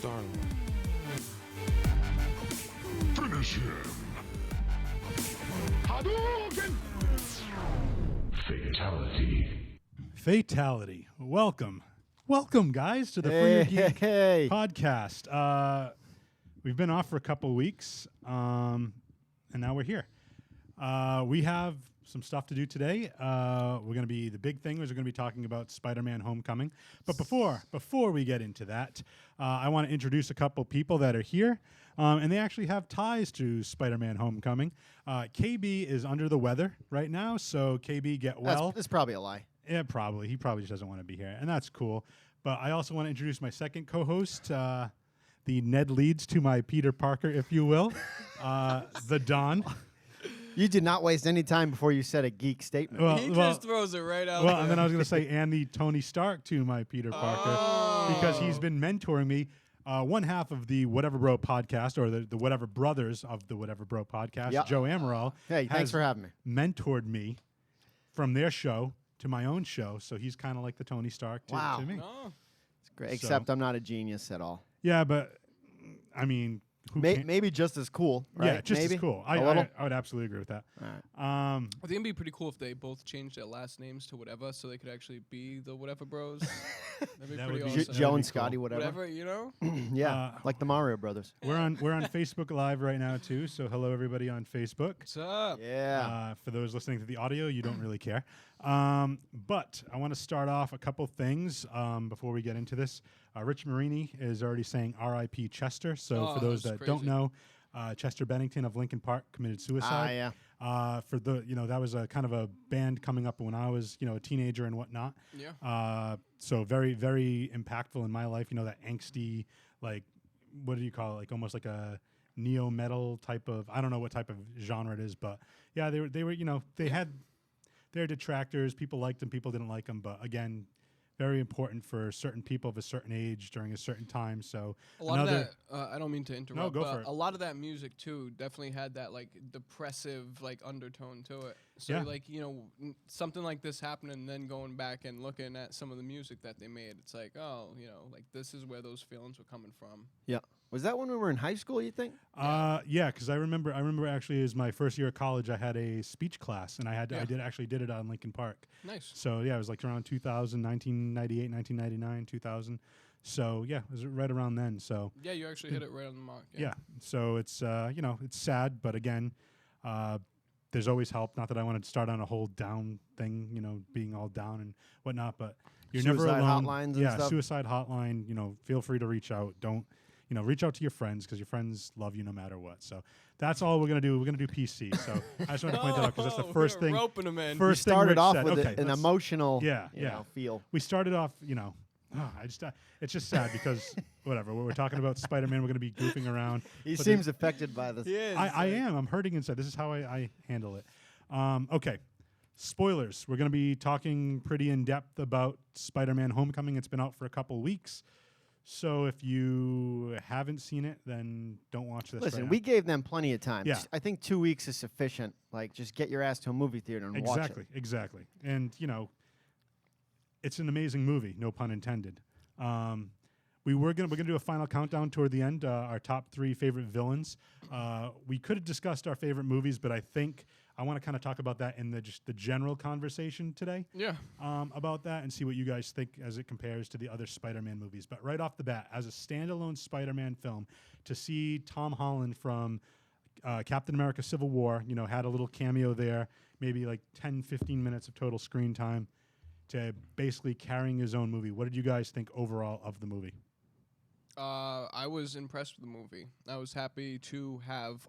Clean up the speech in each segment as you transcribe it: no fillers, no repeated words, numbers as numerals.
Star-Lord. Finish him. Hadouken! Fatality. Fatality. Welcome, guys, to the Free Your Geek Hey. podcast. We've been off for a couple weeks, and now we're here. We have some stuff to do today. We're going to be the big thing is we're going to be talking about Spider-Man: Homecoming. But before we get into that, I want to introduce a couple people that are here, and they actually have ties to Spider-Man: Homecoming. KB is under the weather right now, so KB, get well. That's probably a lie. Yeah, probably. He probably just doesn't want to be here, and that's cool. But I also want to introduce my second co-host, the Ned Leeds to my Peter Parker, if you will, the Don. You did not waste any time before you said a geek statement. He just throws it right out Well, there. and then I was going to say, and the Tony Stark to my Peter Parker, because he's been mentoring me. One half of the Whatever Bro podcast, or the Whatever Brothers of the Whatever Bro podcast, Yep. Joe Amaral, Hey, thanks for having me. mentored me from their show to my own show. So he's kind of like the Tony Stark to, Wow. to me. Oh. It's great. So- Except I'm not a genius at all. Yeah, but I mean, who can't- Maybe just as cool, right? Yeah, just maybe? as cool. A little? I would absolutely agree with that. All right. I think it'd be pretty cool if they both changed their last names to whatever, so they could actually be the Whatever Bros. That'd be That pretty would be- awesome. Joe be and cool. Scotty, whatever. Whatever, you know? Yeah, like the Mario Brothers. We're on Facebook Live right now too. So hello everybody on Facebook. What's up? Yeah. For those listening to the audio, you don't really care. But I want to start off a couple things before we get into this. Rich Marini is already saying R.I.P. Chester. So Oh, for those that's that don't crazy. know, Chester Bennington of Linkin Park committed suicide. Yeah. For the that was a kind of a band coming up when I was a teenager and whatnot. Yeah. So very, very impactful in my life. That angsty, like, what do you call it? Like almost like a neo metal type of, I don't know what type of genre it is, but yeah, they were, they had their detractors. People liked them, people didn't like them. But again, very important for certain people of a certain age during a certain time. So A lot of that, I don't mean to interrupt, go but for it. a lot of that music too definitely had that like depressive like undertone to it. So Yeah. like something like this happened, and then going back and looking at some of the music that they made, it's like like this is where those feelings were coming from. Yeah. Was that when we were in high school, you think? yeah, because I remember actually as my first year of college, I had a speech class, and I did it on Linkin Park. Nice. So yeah, it was like around 2000, 1998, 1999, 2000. So yeah, it was right around then. So Yeah, you actually hit it right on the mark. yeah, so it's it's sad, but again, there's always help. Not that I wanted to start on a whole down thing, being all down and whatnot, but you're never Suicide alone. hotlines and yeah, stuff? suicide hotline. Feel free to reach out. Don't. Reach out to your friends because your friends love you no matter what. So that's all we're gonna do. We're gonna do PC. So I just wanted to point that out because that's the first thing. Roping them in. First thing Started Rich off said. with Okay, an let's- emotional Yeah, you yeah. know, feel. We started off, it's just sad because whatever. We're talking about Spider-Man. We're gonna be goofing around. He but seems affected by this. I am. I'm hurting inside. This is how I handle it. Okay. Spoilers. We're going to be talking pretty in depth about Spider-Man: Homecoming. It's been out for a couple weeks. So if you haven't seen it, then don't watch this. Listen, right we now. gave them plenty of time. Yeah. I think 2 weeks is sufficient. Like, just get your ass to a movie theater and watch it. Exactly. And, it's an amazing movie, no pun intended. We're gonna do a final countdown toward the end, our top 3 favorite villains. We could have discussed our favorite movies, but I think I want to kind of talk about that in the general conversation today. Yeah. About that and see what you guys think as it compares to the other Spider-Man movies. But right off the bat, as a standalone Spider-Man film, to see Tom Holland from Captain America: Civil War, had a little cameo there, maybe like 10, 15 minutes of total screen time, to basically carrying his own movie. What did you guys think overall of the movie? I was impressed with the movie. I was happy to have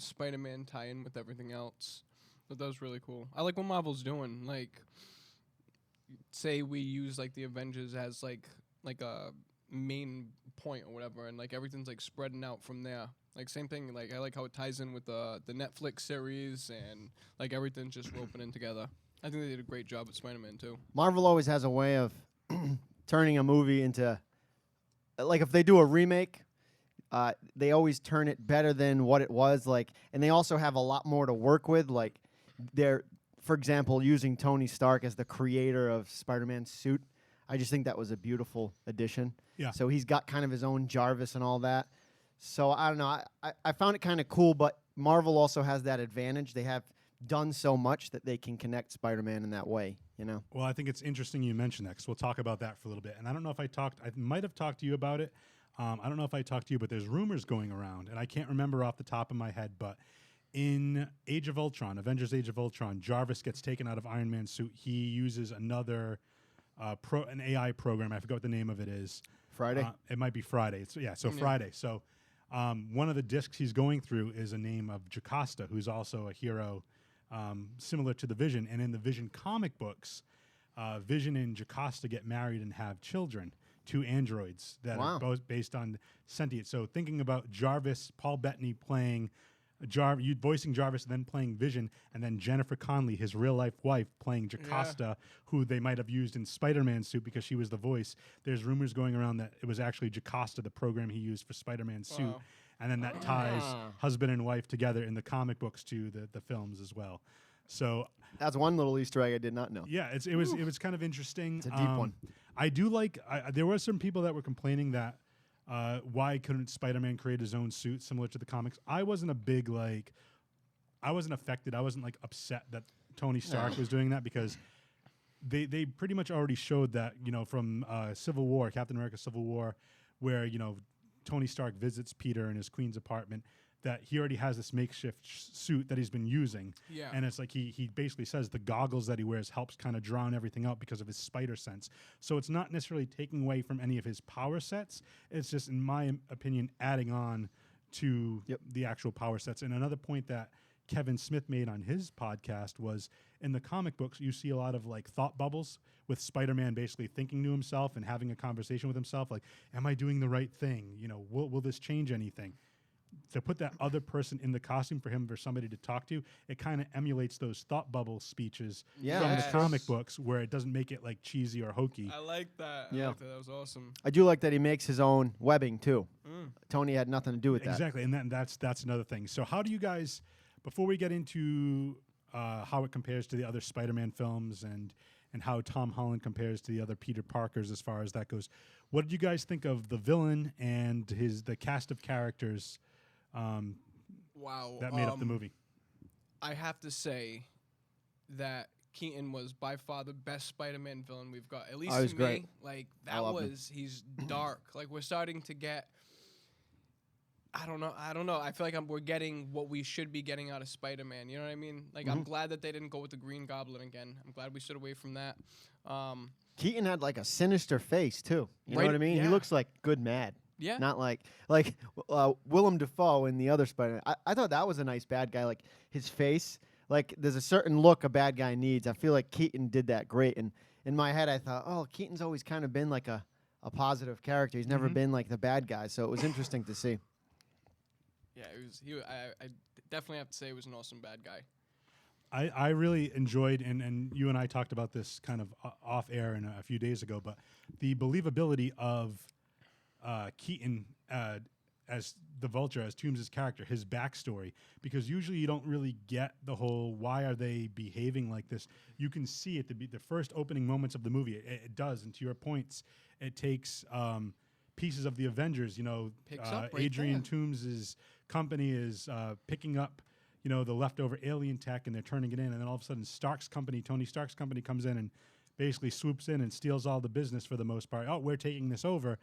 Spider-Man tie in with everything else. But that was really cool. I like what Marvel's doing. Like, say we use like the Avengers as like a main point or whatever, and like everything's like spreading out from there. Like same thing. Like I like how it ties in with the Netflix series, and like everything's just roping in together. I think they did a great job with Spider-Man too. Marvel always has a way of turning a movie into, like, if they do a remake, they always turn it better than what it was. Like, and they also have a lot more to work with. Like, they're, for example, using Tony Stark as the creator of Spider-Man's suit. I just think that was a beautiful addition. Yeah. So he's got kind of his own Jarvis and all that. So I don't know. I found it kind of cool, but Marvel also has that advantage. They have done so much that they can connect Spider-Man in that way, you know? Well, I think it's interesting you mentioned that because we'll talk about that for a little bit. And I don't know if I might have talked to you about it. I don't know if I talked to you, but there's rumors going around, and I can't remember off the top of my head, but in Age of Ultron, Avengers Age of Ultron, Jarvis gets taken out of Iron Man's suit. He uses another an AI program. I forgot what the name of it is. Friday? It might be Friday. Friday. So one of the discs he's going through is a name of Jocasta, who's also a hero similar to the Vision. And in the Vision comic books, Vision and Jocasta get married and have children, 2 androids that are both based on sentient. So thinking about Jarvis, Paul Bettany playing you voicing Jarvis, then playing Vision, and then Jennifer Connelly, his real-life wife, playing Jocasta, who they might have used in Spider-Man's suit because she was the voice. There's rumors going around that it was actually Jocasta, the program he used for Spider-Man's suit, and then that ties husband and wife together in the comic books to the films as well. So That's one little Easter egg I did not know. yeah, it was kind of interesting. It's a deep one. I do like. There were some people that were complaining that why couldn't Spider-Man create his own suit similar to the comics? I wasn't I wasn't affected. I wasn't upset that Tony Stark was doing that because they pretty much already showed that, from Civil War, Captain America Civil War, where, Tony Stark visits Peter in his queen's apartment, that he already has this makeshift suit that he's been using. Yeah. And it's like he basically says the goggles that he wears helps kind of drown everything out because of his spider sense. So it's not necessarily taking away from any of his power sets. It's just, in my opinion, adding on to the actual power sets. And another point that Kevin Smith made on his podcast was in the comic books, you see a lot of thought bubbles with Spider-Man basically thinking to himself and having a conversation with himself. Like, am I doing the right thing? Will this change anything? To put that other person in the costume for somebody to talk to, it kind of emulates those thought bubble speeches from the comic books where it doesn't make it cheesy or hokey. I like that. Yeah. I like that. That was awesome. I do like that he makes his own webbing too. Tony had nothing to do with that. Exactly, and that's another thing. So how do you guys, before we get into how it compares to the other Spider-Man films and how Tom Holland compares to the other Peter Parkers as far as that goes, what did you guys think of the villain and the cast of characters that made up the movie? I have to say that Keaton was by far the best Spider-Man villain we've got. At least Oh, he was to great. me, I loved him. he's dark. We're starting to get. I don't know. I feel like we're getting what we should be getting out of Spider-Man. You know what I mean? I'm glad that they didn't go with the Green Goblin again. I'm glad we stood away from that. Keaton had a sinister face too. You know Right, what I mean? He yeah. looks like good mad. Yeah. Not like Willem Dafoe in the other Spider. I thought that was a nice bad guy. His face, there's a certain look a bad guy needs. I feel like Keaton did that great. And in my head, I thought, oh, Keaton's always kind of been a positive character. He's never been the bad guy. So it was interesting to see. Yeah, I definitely have to say he was an awesome bad guy. I really enjoyed, and you and I talked about this kind of off air a few days ago, but the believability of Keaton as the Vulture, as Toombs' character, his backstory, because usually you don't really get the whole why are they behaving like this. You can see it to be the first opening moments of the movie. It does, and to your points, it takes pieces of the Avengers. Picks up right Adrian there. Toombs' company is picking up the leftover alien tech, and they're turning it in, and then all of a sudden Tony Stark's company comes in and basically swoops in and steals all the business for the most part. Oh, we're taking this over.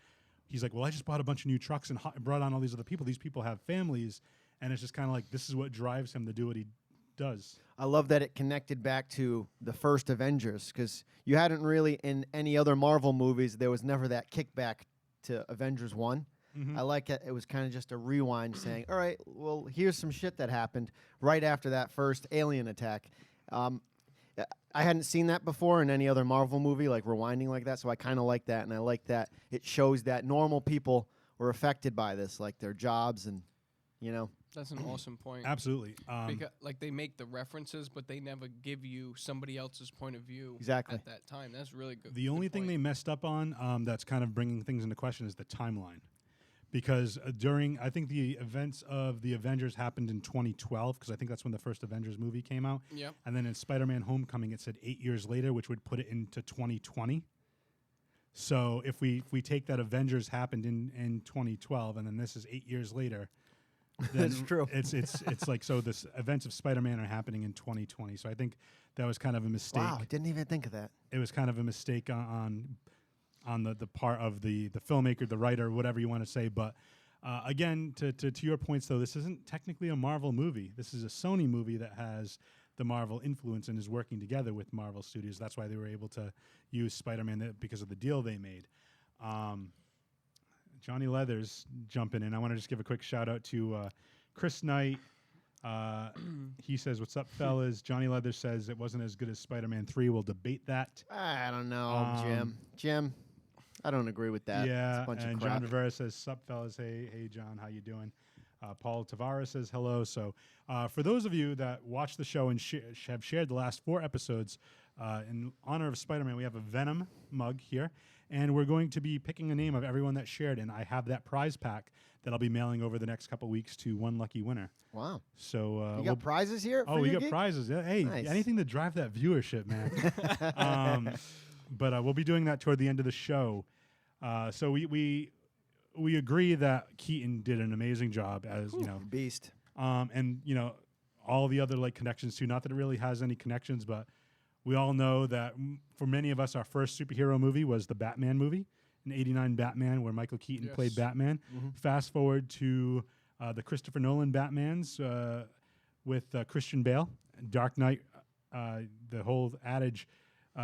He's like, well, I just bought a bunch of new trucks and brought on all these other people. These people have families, and it's just kind of this is what drives him to do what he does. I love that it connected back to the first Avengers because you hadn't really in any other Marvel movies. There was never that kickback to Avengers 1. I like it. It was kind of just a rewind saying, all right, well, here's some shit that happened right after that first alien attack. I hadn't seen that before in any other Marvel movie, rewinding like that, so I kind of like that, and I like that it shows that normal people were affected by this, their jobs and, That's an awesome point. Absolutely. Because, they make the references, but they never give you somebody else's point of view Exactly. at that time. That's really good. The only thing they messed up on that's kind of bringing things into question is the timeline. Because I think the events of the Avengers happened in 2012, because I think that's when the first Avengers movie came out. Yep. And then in Spider-Man Homecoming, it said 8 years later, which would put it into 2020. So if we take that Avengers happened in 2012 and then this is 8 years later, then That's true. It's like, so this events of Spider-Man are happening in 2020. So I think that was kind of a mistake. Wow, didn't even think of that. It was kind of a mistake on the part of the filmmaker, the writer, whatever you want to say. But again, to your points though, this isn't technically a Marvel movie. This is a Sony movie that has the Marvel influence and is working together with Marvel Studios. That's why they were able to use Spider-Man because of the deal they made. Johnny Leathers jumping in. I want to just give a quick shout out to Chris Knight. He says, "What's up, fellas?" Johnny Leathers says it wasn't as good as Spider-Man 3. We'll debate that. I don't know, Jim. I don't agree with that. It's Yeah, a bunch and of John crap. Rivera says, "Sup, fellas? Hey, John, how you doing?" Paul Tavares says hello. So, for those of you that watch the show and have shared the last 4 episodes, in honor of Spider-Man, we have a Venom mug here, and we're going to be picking a name of everyone that shared, and I have that prize pack that I'll be mailing over the next couple weeks to one lucky winner. Wow. So, You got prizes here? oh, for we your got gig? prizes. Yeah, hey, Nice. anything to drive that viewership, man. But we'll be doing that toward the end of the show. So we agree that Keaton did an amazing job as Beast. and all the other like connections too. Not that it really has any connections, but we all know that for many of us, our first superhero movie was the Batman movie, an '89 Batman where Michael Keaton Yes. played Batman. Fast forward to the Christopher Nolan Batmans with Christian Bale, Dark Knight. The whole adage.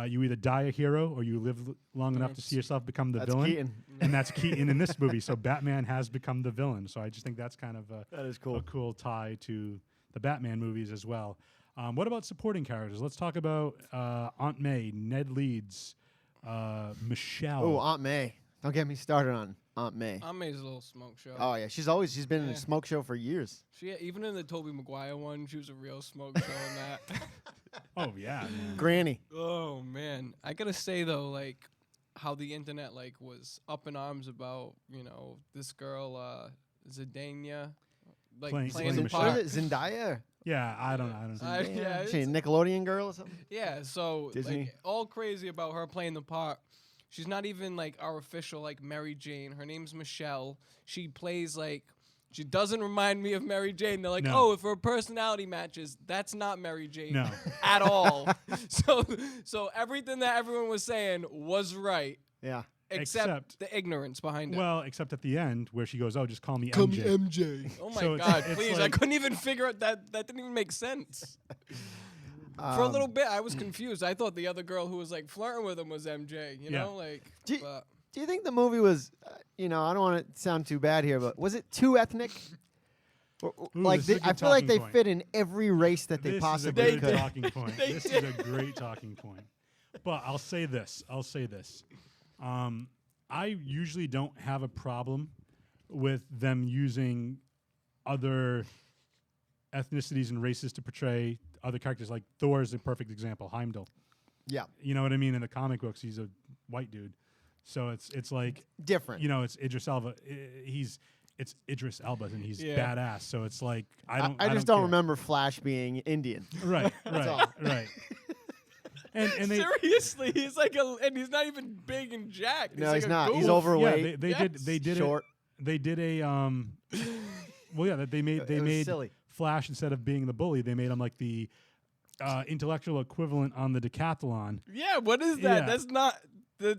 You either die a hero or you live long enough to see yourself become the That's villain. Keaton. And that's Keaton in this movie. So Batman has become the villain. So I just think that's kind of That is a cool tie to the Batman movies as well. What about supporting characters? Let's talk about Aunt May, Ned Leeds, Michelle. Oh, Aunt May. Don't get me started on Aunt May. Aunt May's a little smoke show. Oh yeah, she's been in Yeah. a smoke show for years. She even in the Tobey Maguire one, she was a real smoke show in that. Oh, yeah, man. Granny. Oh man, I gotta say though, like how the internet like was up in arms about this girl Zendaya, like Playing playing the Michelle. part. What is it, Zendaya? Yeah, I don't know. Yeah, She a it's- Nickelodeon girl or something? Yeah, so Disney. like all crazy about her playing the part. She's not even like our official like Mary Jane. Her name's Michelle. She plays like she doesn't remind me of Mary Jane. They're like, No. oh, if her personality matches, that's not Mary Jane No. at all. so everything that everyone was saying was right, Yeah. except the ignorance behind it. Well, except at the end where she goes, "Oh, just call me Call me MJ." MJ. Oh my So God, it's please! I like- couldn't even figure out that didn't even make sense. For a little bit, I was confused. I thought the other girl who was like flirting with him was MJ. You Yeah. know, like. Do, But do you think the movie was, I don't want to sound too bad here, but was it too ethnic? Like this is a I good feel like talking they point. fit in every race that they This possibly is a could. great talking point. They This is a great talking point. But I'll say this. I usually don't have a problem with them using other ethnicities and races to portray other characters. Like Thor is a perfect example. Heimdall. Yeah, You know what I mean? In the comic books, he's a white dude. So it's like, different. it's Idris Elba. It's Idris Elba, and he's Yeah. badass. So it's like I I just don't care. remember Flash being Indian. Right, all. right. And they seriously, he's like and he's not even big and jacked. No, like he's a not. He's goof. overweight. Yeah, they Yes. did Short. They did a well, yeah, that they It was made silly. Flash, instead of being the bully, they made him like the intellectual equivalent on the decathlon. Yeah, what is that? Yeah. That's not the.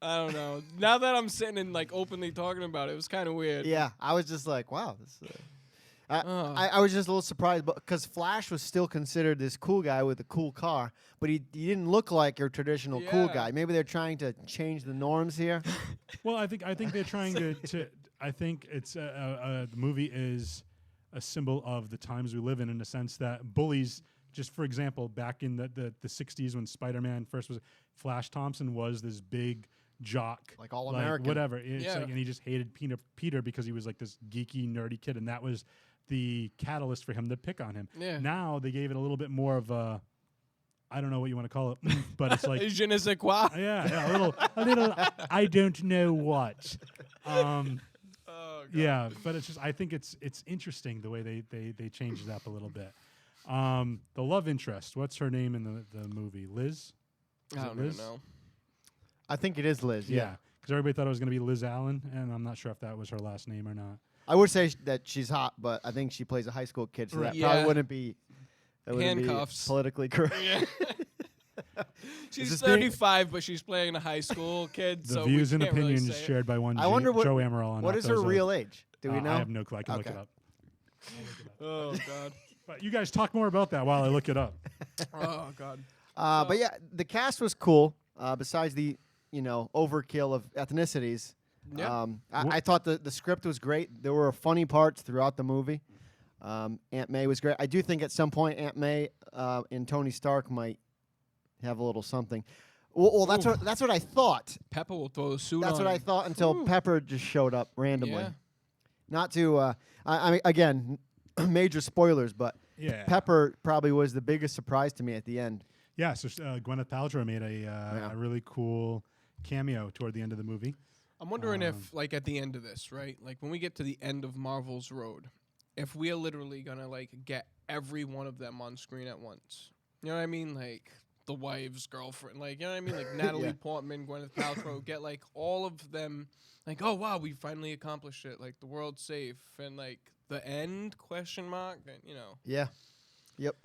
I don't know. Now that I'm sitting and like openly talking about it, it was kind of weird. Yeah, I was just like, wow. This, Ugh. I was just a little surprised, because Flash was still considered this cool guy with a cool car, but he didn't look like your traditional cool Yeah. guy. Maybe they're trying to change the norms here. Well, I think they're trying to I think it's the movie is a symbol of the times we live in the sense that bullies, just for example, back in the 60s when Spider-Man first was, Flash Thompson was this big jock, Like all-American. whatever. It's Yeah. like, and he just hated Peter because he was like this geeky, nerdy kid, and that was the catalyst for him to pick on him. Yeah. Now they gave it a little bit more of a, I don't know what you want to call it, but it's like, Je ne sais quoi. yeah, a little, I don't know what. Oh, God. Yeah, but it's just, I think it's interesting the way they changed it up a little bit. The love interest, what's her name in the movie? Liz? Is I it don't even Liz? know. I think it is Liz. Yeah. because everybody thought it was going to be Liz Allen, and I'm not sure if that was her last name or not. I would say that she's hot, but I think she plays a high school kid, so Right. that probably Yeah. wouldn't be. That wouldn't be Handcuffs. politically correct. Yeah. She's this being- 35, but she's playing a high school kid. The so views we and can't really opinions say it. shared by one I wonder what- Joe Amaral. and What not is her those of- real age? Do we know? I have no clue. I can look it Okay. up. Oh god. But you guys talk more about that while I look it up. Oh god. But yeah, the cast was cool. Besides the overkill of ethnicities, Yeah. I thought the script was great. There were funny parts throughout the movie. Aunt May was great. I do think at some point Aunt May and Tony Stark might have a little something. Well, that's what I thought. Pepper will throw the suit That's on. what I thought until Ooh. Pepper just showed up randomly. Yeah. Not to, I mean, again, major spoilers, but Yeah. Pepper probably was the biggest surprise to me at the end. Yeah. So Gwyneth Paltrow made a really cool cameo toward the end of the movie. I'm wondering if, like, at the end of this, right? Like, when we get to the end of Marvel's Road, if we are literally gonna like get every one of them on screen at once. You know what I mean? Like the wife's girlfriend, like, you know what I mean? Like Natalie Yeah. Portman, Gwyneth Paltrow, get like all of them. Like, oh wow, we finally accomplished it. Like the world's safe, and like the end question mark. And, Yeah. Yep.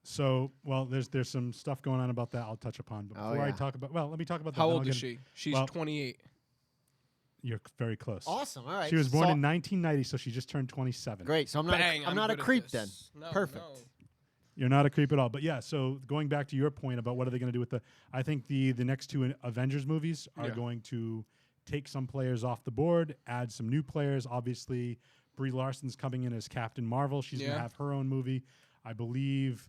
So, well, there's some stuff going on about that I'll touch upon. But Oh, before I yeah. talk about, let me talk about that. how then old I'll is get- she? She's well, 28. You're very close. Awesome. All right. She was born in 1990, so she just turned 27. Great. So I'm not. Bang, I'm not a good at creep then. this. No, Perfect. no. You're not a creep at all. But yeah, so going back to your point about what are they going to do with I think the next two Avengers movies are Yeah. going to take some players off the board, add some new players. Obviously, Brie Larson's coming in as Captain Marvel. She's going Yeah. to have her own movie. I believe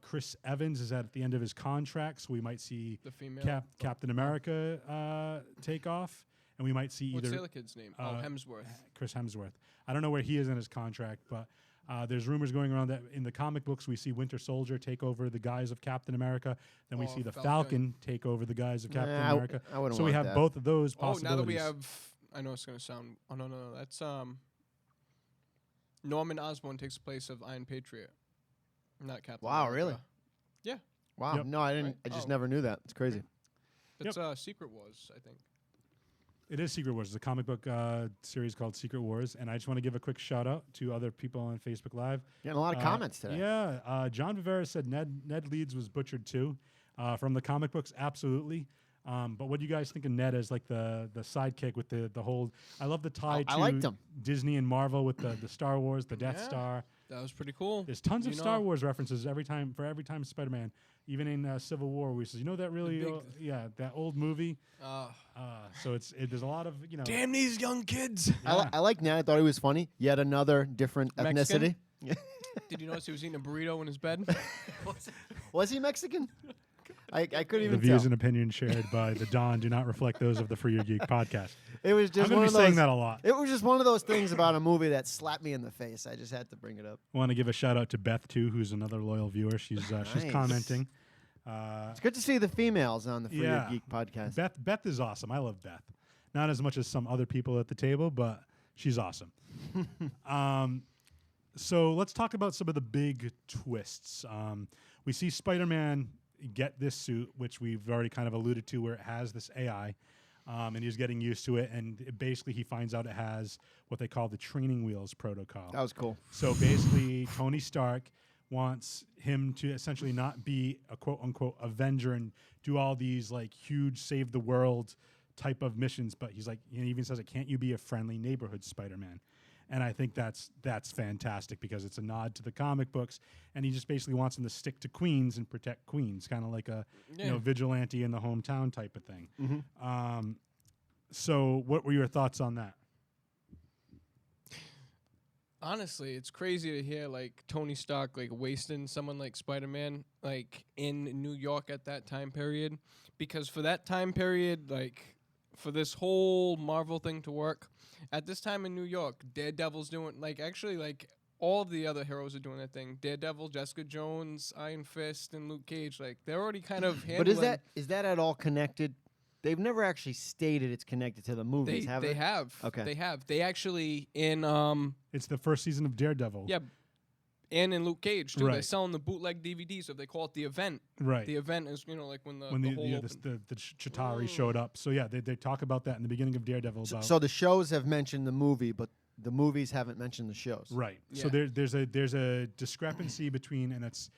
Chris Evans is at the end of his contract, so we might see The female. Captain America take off, and we might see What's the either other kid's name? uh, Hemsworth. Chris Hemsworth. I don't know where he is in his contract, but there's rumors going around that in the comic books we see Winter Soldier take over the guise of Captain America. Then we Oh, see the Falcon. Falcon take over the guise of Captain Nah, America. I wouldn't So we want have that. both of those Oh, possibilities. now that we have, I know it's gonna sound. Oh no, that's Norman Osborn takes the place of Iron Patriot, not Captain. Wow, America. really? Wow. Yep. No, I didn't. Right. I just Oh. never knew that. It's crazy. It's Secret Wars, I think. It is Secret Wars, the comic book series called Secret Wars, and I just want to give a quick shout out to other people on Facebook Live. Getting a lot of comments today. Yeah, John Vivera said Ned Leeds was butchered too, from the comic books. Absolutely. But what do you guys think of Ned as like the sidekick with the whole? I love the tie I to liked him. Disney and Marvel with the Star Wars, the Death Yeah. Star. That was pretty cool. There's tons of You Star know- Wars references every time Spider-Man. Even in Civil War, where he says, "You know that really, big- that old movie." Uh, So there's a lot of damn these young kids. I like Ned. I thought he was funny. Yet another different Mexican? ethnicity. Did you notice he was eating a burrito in his bed? Was he Mexican? I couldn't The even views tell. and opinions shared by the Don do not reflect those of the Free Your Geek podcast. It was I'm just going one to of be saying those. that a lot. It was just one of those things about a movie that slapped me in the face. I just had to bring it up. I want to give a shout out to Beth too, who's another loyal viewer. She's Nice. commenting. It's good to see the females on the Free Your Yeah. Geek podcast. Beth is awesome. I love Beth. Not as much as some other people at the table, but she's awesome. So let's talk about some of the big twists. We see Spider-Man get this suit, which we've already kind of alluded to, where it has this AI, and he's getting used to it. And basically, he finds out it has what they call the training wheels protocol. That was cool. So basically, Tony Stark wants him to essentially not be a quote unquote Avenger and do all these like huge save the world type of missions, but he's like, he even says, "Can't you be a friendly neighborhood Spider-Man?" And I think that's fantastic because it's a nod to the comic books, and he just basically wants him to stick to Queens and protect Queens, kind of like a Yeah. vigilante in the hometown type of thing. So what were your thoughts on that? Honestly, it's crazy to hear like Tony Stark like wasting someone like Spider-Man like in New York at that time period, because for that time period, like for this whole Marvel thing to work, at this time in New York, Daredevil's doing like actually like all of the other heroes are doing their thing. Daredevil, Jessica Jones, Iron Fist, and Luke Cage, like they're already kind of handling. But is that at all connected? They've never actually stated it's connected to the movies, have they they? have. Okay. They have. They actually in It's the first season of Daredevil. yeah, And in Luke Cage too, they're Right. selling the bootleg DVDs. So they call it the event. Right. The event is like when the when the the whole yeah, open. the Chitauri showed up. So yeah, they talk about that in the beginning of Daredevil. So, About so the shows have mentioned the movie, but the movies haven't mentioned the shows. right. So Yeah. there's a discrepancy between, and it's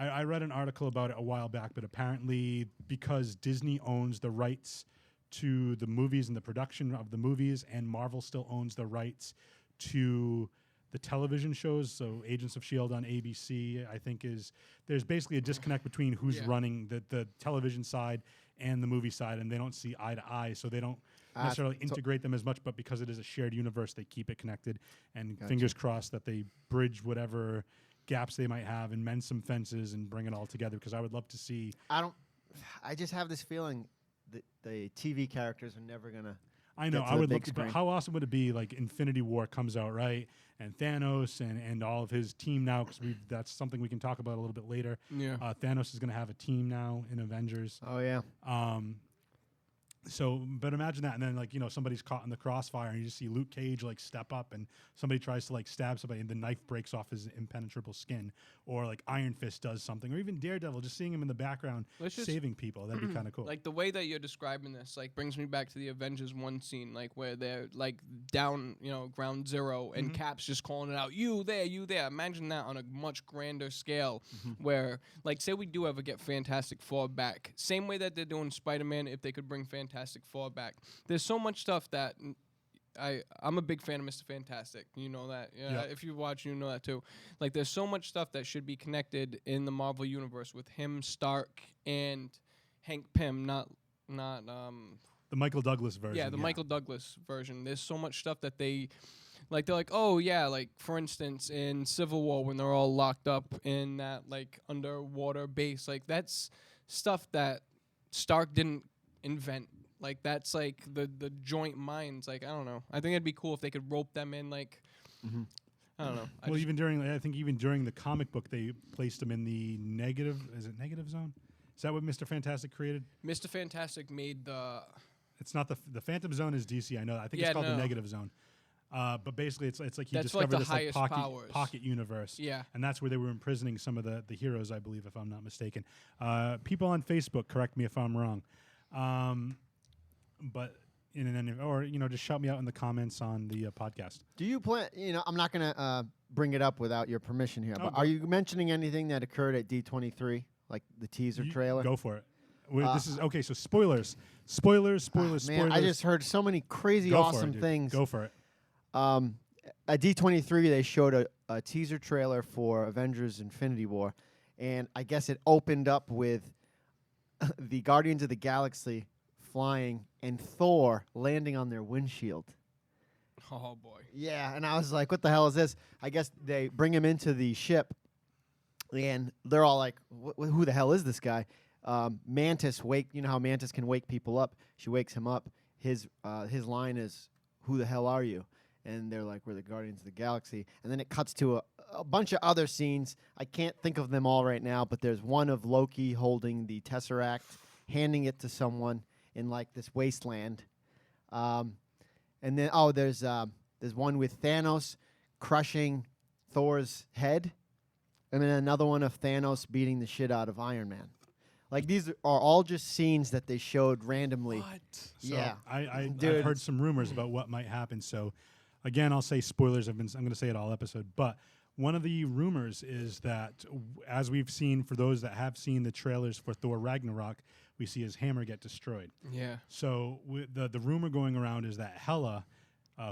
I read an article about it a while back, but apparently because Disney owns the rights to the movies and the production of the movies, and Marvel still owns the rights to the television shows. So Agents of S.H.I.E.L.D. on ABC, I think there's basically a disconnect between who's Yeah. running the television side and the movie side, and they don't see eye to eye, so they don't necessarily so- integrate them as much, but because it is a shared universe, they keep it connected, and Gotcha. fingers crossed that they bridge whatever gaps they might have and mend some fences and bring it all together, because I would love to see. I just have this feeling that the TV characters are never gonna. I know get to I the would big love, but screen. how awesome would it be like Infinity War comes out, right, and Thanos and all of his team now, because that's something we can talk about a little bit later. Yeah. Thanos is going to have a team now in Avengers. Oh yeah. So, but imagine that, and then like somebody's caught in the crossfire, and you just see Luke Cage like step up, and somebody tries to like stab somebody, and the knife breaks off his impenetrable skin, or like Iron Fist does something, or even Daredevil, just seeing him in the background Let's just- saving people. That'd be kind of cool. Like the way that you're describing this, like brings me back to the Avengers 1 scene, like where they're like down, ground zero, and Cap's just calling it out, you there, you there. Imagine that on a much grander scale, where like say we do ever get Fantastic Four back, same way that they're doing Spider-Man. If they could bring Fantastic Four back, there's so much stuff that. I'm a big fan of Mr. Fantastic. You know that. Yeah. If you watch, you know that too. Like, there's so much stuff that should be connected in the Marvel universe with him, Stark, and Hank Pym. Not the Michael Douglas version. yeah, the Michael Douglas version. There's so much stuff that they're like, oh yeah, like for instance in Civil War when they're all locked up in that like underwater base, like that's stuff that Stark didn't invent. Like that's like the joint minds. Like I don't know. I think it'd be cool if they could rope them in. Like I don't know. Well, even during the comic book, they placed him in the negative. Is it negative zone? Is that what Mr. Fantastic created? Mr. Fantastic made the. It's not the Phantom Zone is DC. I know. I think Yeah, it's called no. the negative zone. But basically, it's like he That's like discovered the this like highest pocket, powers. pocket universe. Yeah. And that's where they were imprisoning some of the heroes, I believe, if I'm not mistaken. People on Facebook, correct me if I'm wrong. But just shout me out in the comments on the podcast. Do you plan? I'm not gonna bring it up without your permission here. Oh, But go- are you mentioning anything that occurred at D23, like the teaser You- trailer? Go for it. This is okay. So spoilers. Spoilers. Man, I just heard so many crazy, Go for it, awesome dude. things. Go for it. At D23, they showed a teaser trailer for Avengers: Infinity War, and I guess it opened up with the Guardians of the Galaxy flying and Thor landing on their windshield. Oh boy. Yeah, and I was like, what the hell is this? I guess they bring him into the ship, and they're all like, who the hell is this guy? Mantis you know how Mantis can wake people up? She wakes him up. His line is, who the hell are you? And they're like, we're the Guardians of the Galaxy. And then it cuts to a bunch of other scenes. I can't think of them all right now, but there's one of Loki holding the Tesseract, handing it to someone in like this wasteland. And then there's one with Thanos crushing Thor's head, and then another one of Thanos beating the shit out of Iron Man. Like these are all just scenes that they showed randomly. What? So Yeah. I've Dude. heard some rumors about what might happen. So again, I'll say spoilers. I'm going to say it all episode. But one of the rumors is that, as we've seen for those that have seen the trailers for Thor Ragnarok, we see his hammer get destroyed. Yeah. So the rumor going around is that Hela,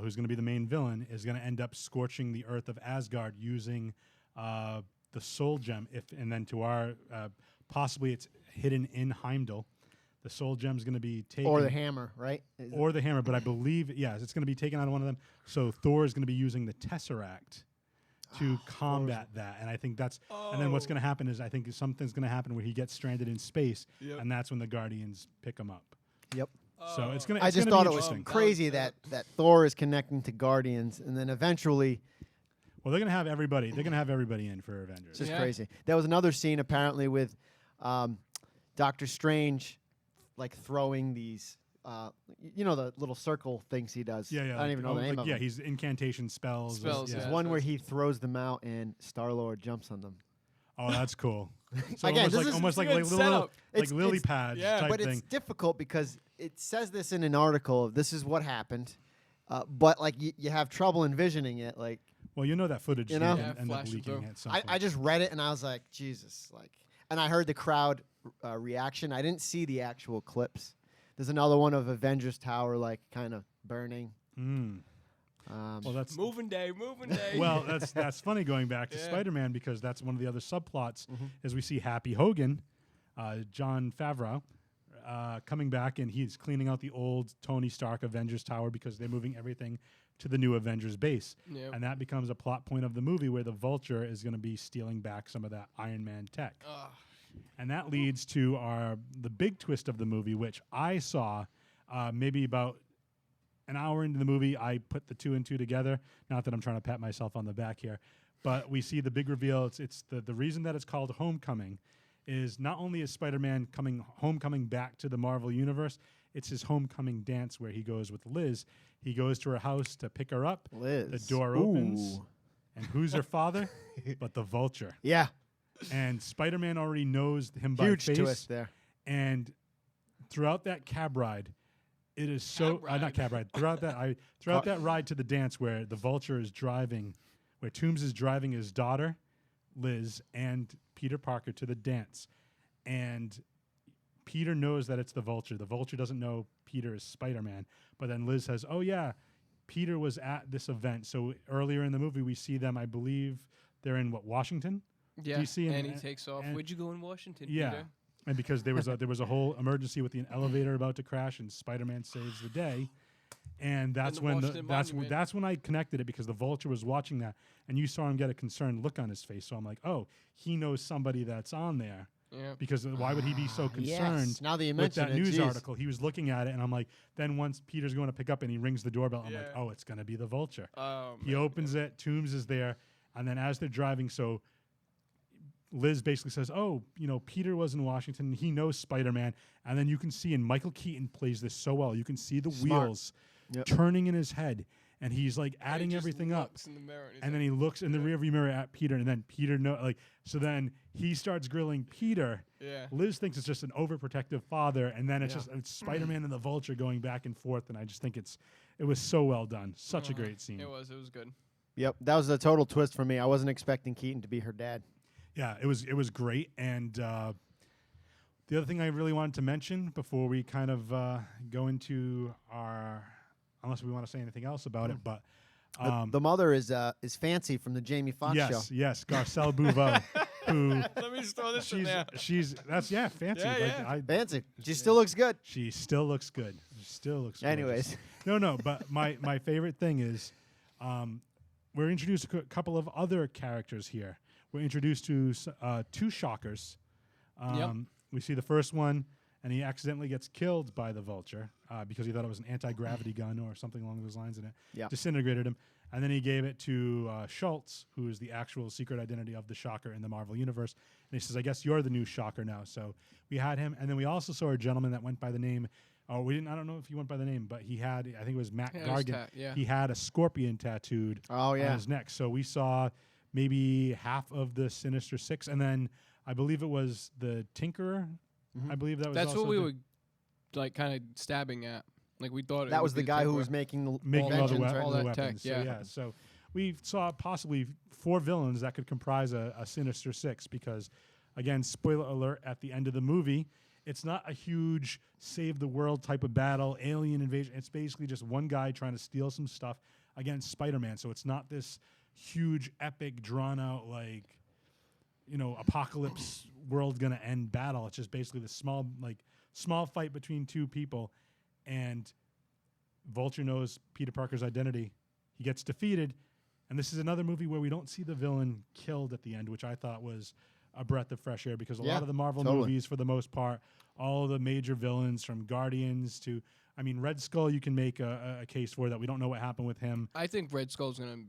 who's going to be the main villain, is going to end up scorching the earth of Asgard using the Soul Gem. And then to our possibly it's hidden in Heimdall. The Soul Gem is going to be taken, Or the hammer, right? Is it- or the hammer. But I believe it's going to be taken out of one of them. So Thor is going to be using the Tesseract to combat that. And I think that's. And then what's going to happen is I think something's going to happen where he gets stranded in space, Yep. and that's when the Guardians pick him up. Yep. So it's gonna. I It's just gonna thought be it was interesting. crazy that Thor is connecting to Guardians, and then eventually, Well, they're gonna have everybody. They're gonna have everybody in for Avengers. it's just Yeah. crazy. There was another scene apparently with Doctor Strange, like throwing these you know, the little circle things he does. Yeah, yeah. I don't even know the name of Yeah, them. he's incantation spells. Spells, Yeah. There's yeah. one where he throws them out and Star-Lord jumps on them. Oh, that's cool. So Again, this is- almost like it's a like good little setup. like It's- lily it's- pads yeah, type But thing. it's difficult because it says this in an article. This is what happened. But like you have trouble envisioning it. Like Well, you know that footage You know? didn't Yeah, end up flashing leaking through. at some I point. just read it and I was like, Jesus, like, and I heard the crowd reaction. I didn't see the actual clips. There's another one of Avengers Tower like kind of burning. Mm. Well, that's Moving day, moving day. well, that's funny going back to Yeah. Spider-Man because that's one of the other subplots Mhm. is we see Happy Hogan, John Favreau, coming back and he's cleaning out the old Tony Stark Avengers Tower because they're moving everything to the new Avengers base. Yep. And that becomes a plot point of the movie where the Vulture is going to be stealing back some of that Iron Man tech. Ugh. And that leads to the big twist of the movie, which I saw maybe about an hour into the movie. I put the two and two together. Not that I'm trying to pat myself on the back here, but we see the big reveal. It's the reason that it's called Homecoming is not only is Spider-Man homecoming back to the Marvel Universe, it's his homecoming dance where he goes with Liz. He goes to her house to pick her up. Liz. The door opens, Ooh. and who's her father? But the Vulture. Yeah. And Spider-Man already knows him by Huge face. twist there. And throughout that cab ride, it is so Cab ride. not cab ride. Throughout that ride to the dance where the Vulture is driving, where Toombs is driving his daughter, Liz, and Peter Parker to the dance, and Peter knows that it's the Vulture. The Vulture doesn't know Peter is Spider-Man, but then Liz says, "Oh yeah, Peter was at this event." So earlier in the movie, we see them. I believe they're in Washington. Yeah. DC and he and- takes off. and- Where'd you go in Washington, Yeah. Peter? And because there was a whole emergency with the elevator about to crash, and Spider-Man saves the day, and that's the when Washington Monument. that's when I connected it because the Vulture was watching that, and you saw him get a concerned look on his face. So I'm like, oh, he knows somebody that's on there Yeah. because why would he be so concerned Yes. Now that you with mention that it, news geez. article? He was looking at it, and I'm like, then once Peter's going to pick up and he rings the doorbell, I'm like, Yeah. oh, it's going to be the Vulture. He Man, opens it, Toombs is there, and then as they're driving, so Liz basically says, "Oh, you know, Peter was in Washington. He knows Spider-Man." And then you can see, and Michael Keaton plays this so well. You can see the Smart. wheels Yep. turning in his head, and he's like And he adding just everything up. looks in the mirror he's And then like, he looks in the rearview mirror at Peter, and then Peter so then he starts grilling Peter. yeah. Liz thinks it's just an overprotective father, and then it's Yeah. just it's Spider-Man and the Vulture going back and forth. And I just think it was so well done, such a Uh-huh. great scene. It was good. Yep. That was a total twist for me. I wasn't expecting Keaton to be her dad. Yeah, it was great. And the other thing I really wanted to mention before we kind of go into unless we want to say anything else about it, but The mother is Fancy from the Jamie Foxx yes, show. yes, Garcelle Bouveau, who Let me just throw this in there. she's fancy. Yeah, yeah. Fancy. She still looks good. She still looks good. She still looks. Anyways. gorgeous. no. But my favorite thing is, we're introduced to a couple of other characters here. We're introduced to two Shockers. We see the first one, and he accidentally gets killed by the Vulture because he thought it was an anti-gravity gun or something along those lines, and it Yeah. disintegrated him. And then he gave it to Schultz, who is the actual secret identity of the Shocker in the Marvel Universe. And he says, "I guess you're the new Shocker now." So we had him, and then we also saw a gentleman that went by the name. Oh, we didn't. I don't know if he went by the name, but he had. I think it was Matt Yeah, it was Gargan. yeah. He had a scorpion tattooed Oh on yeah. his neck. So we saw maybe half of the Sinister Six, and then I believe it was the Tinkerer. Mhm. I believe that was That's also what we the- were like kind of stabbing at. Like we thought That it was would the be guy who Tinkerer. was making the making all the, inventions, right? all the that tech, weapons. yeah. So we saw possibly 4 villains that could comprise a Sinister Six because, again, spoiler alert, at the end of the movie, it's not a huge save the world type of battle, alien invasion. It's basically just one guy trying to steal some stuff against Spider-Man. So it's not this huge, epic, drawn out, like, apocalypse world gonna end battle. It's just basically this small fight between two people, and Vulture knows Peter Parker's identity. He gets defeated, and this is another movie where we don't see the villain killed at the end, which I thought was a breath of fresh air because a Yeah, lot of the Marvel totally. movies, for the most part, all the major villains from Guardians to, Red Skull, you can make a case for that. We don't know what happened with him. I think Red Skull's gonna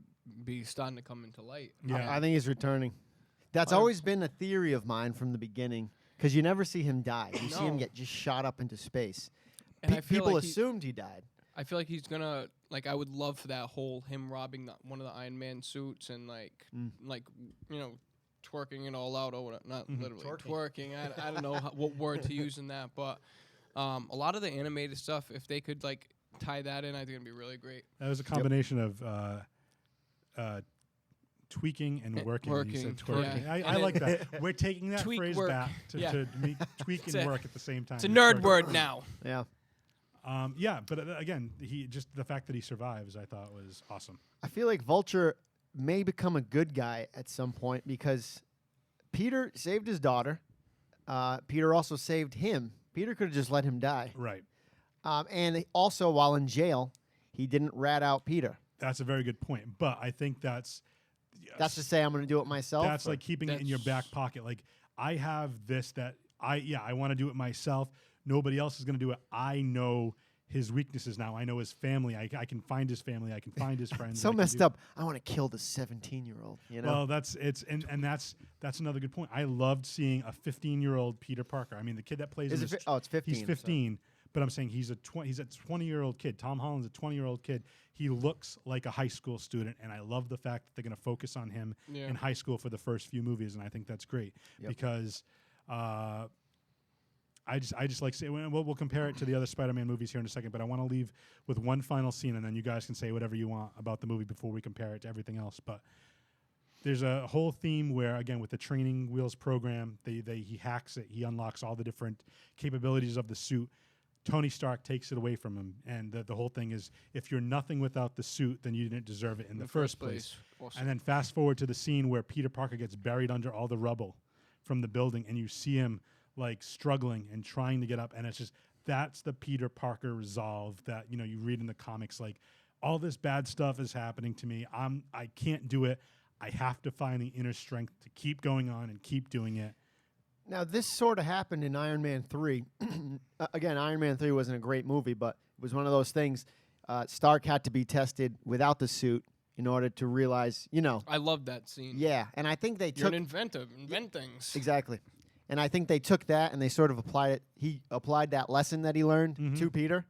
be starting to come into light. Yeah. I think he's returning. That's always been a theory of mine from the beginning because you never see him die. You see him No. get just shot up into space. And I feel people like assumed he died. I feel like he's gonna like. I would love for that whole him robbing one of the Iron Man suits and like twerking it all out or whatever. Not literally twerking. I don't know what word to use in that, but a lot of the animated stuff, if they could like tie that in, I think it'd be really great. That was a combination of tweaking and working. You said twerking. Yeah. I like that. We're taking that Tweak phrase work. back to, Yeah. to tweak and work at the same time. It's a nerd word now. Yeah. Yeah, but again, he just the fact that he survives, I thought was awesome. I feel like Vulture may become a good guy at some point because Peter saved his daughter. Peter also saved him. Peter could have just let him die. Right. And also, while in jail, he didn't rat out Peter. That's a very good point. But I think that's That's to say, I'm going to do it myself. That's like keeping it in your back pocket. Like I have this that I want to do it myself. Nobody else is going to do it. I know his weaknesses now. I know his family. I can find his family. I can find his friends. so messed up. I want to kill the 17-year-old. You know. Well, that's another good point. I loved seeing a 15-year-old Peter Parker. I mean, the kid that plays. Is him it it's 15. He's 15, but I'm saying he's a 20-year-old kid. Tom Holland's a 20-year-old kid. He looks like a high school student, and I love the fact that they're going to focus on him in high school for the first few movies, and I think that's great because. I just like say we'll compare it to the other Spider-Man movies here in a second, but I want to leave with one final scene, and then you guys can say whatever you want about the movie before we compare it to everything else. But there's a whole theme where, again, with the training wheels program, he hacks it, he unlocks all the different capabilities of the suit. Tony Stark takes it away from him, and the whole thing is if you're nothing without the suit, then you didn't deserve it in the first place. Awesome. And then fast forward to the scene where Peter Parker gets buried under all the rubble from the building, and you see him like struggling and trying to get up, and it's just that's the Peter Parker resolve that you read in the comics. Like all this bad stuff is happening to me. I can't do it. I have to find the inner strength to keep going on and keep doing it. Now, this sort of happened in Iron Man 3. Again, Iron Man 3 wasn't a great movie, but it was one of those things. Stark had to be tested without the suit in order to realize, I love that scene. Yeah, and I think they You're took an inventor. Invent things. Exactly. And I think they took that and they sort of applied it. He applied that lesson that he learned to Peter.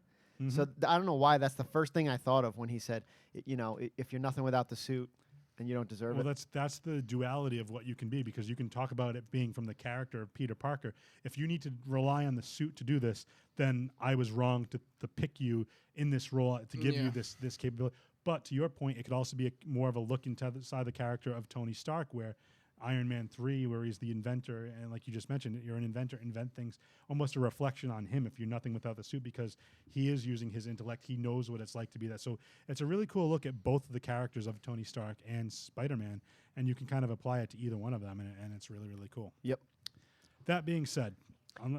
So I don't know why that's the first thing I thought of when he said, if you're nothing without the suit, then you don't deserve it. Well, that's the duality of what you can be, because you can talk about it being from the character of Peter Parker. If you need to rely on the suit to do this, then I was wrong to pick you in this role to give you this capability. But to your point, it could also be more of a look into the side of the character of Tony Stark, where Iron Man 3, where he's the inventor, and like you just mentioned, you're an inventor, invent things, almost a reflection on him if you're nothing without the suit, because he is using his intellect. He knows what it's like to be that. So it's a really cool look at both of the characters of Tony Stark and Spider-Man, and you can kind of apply it to either one of them, and it's really, really cool. Yep. That being said,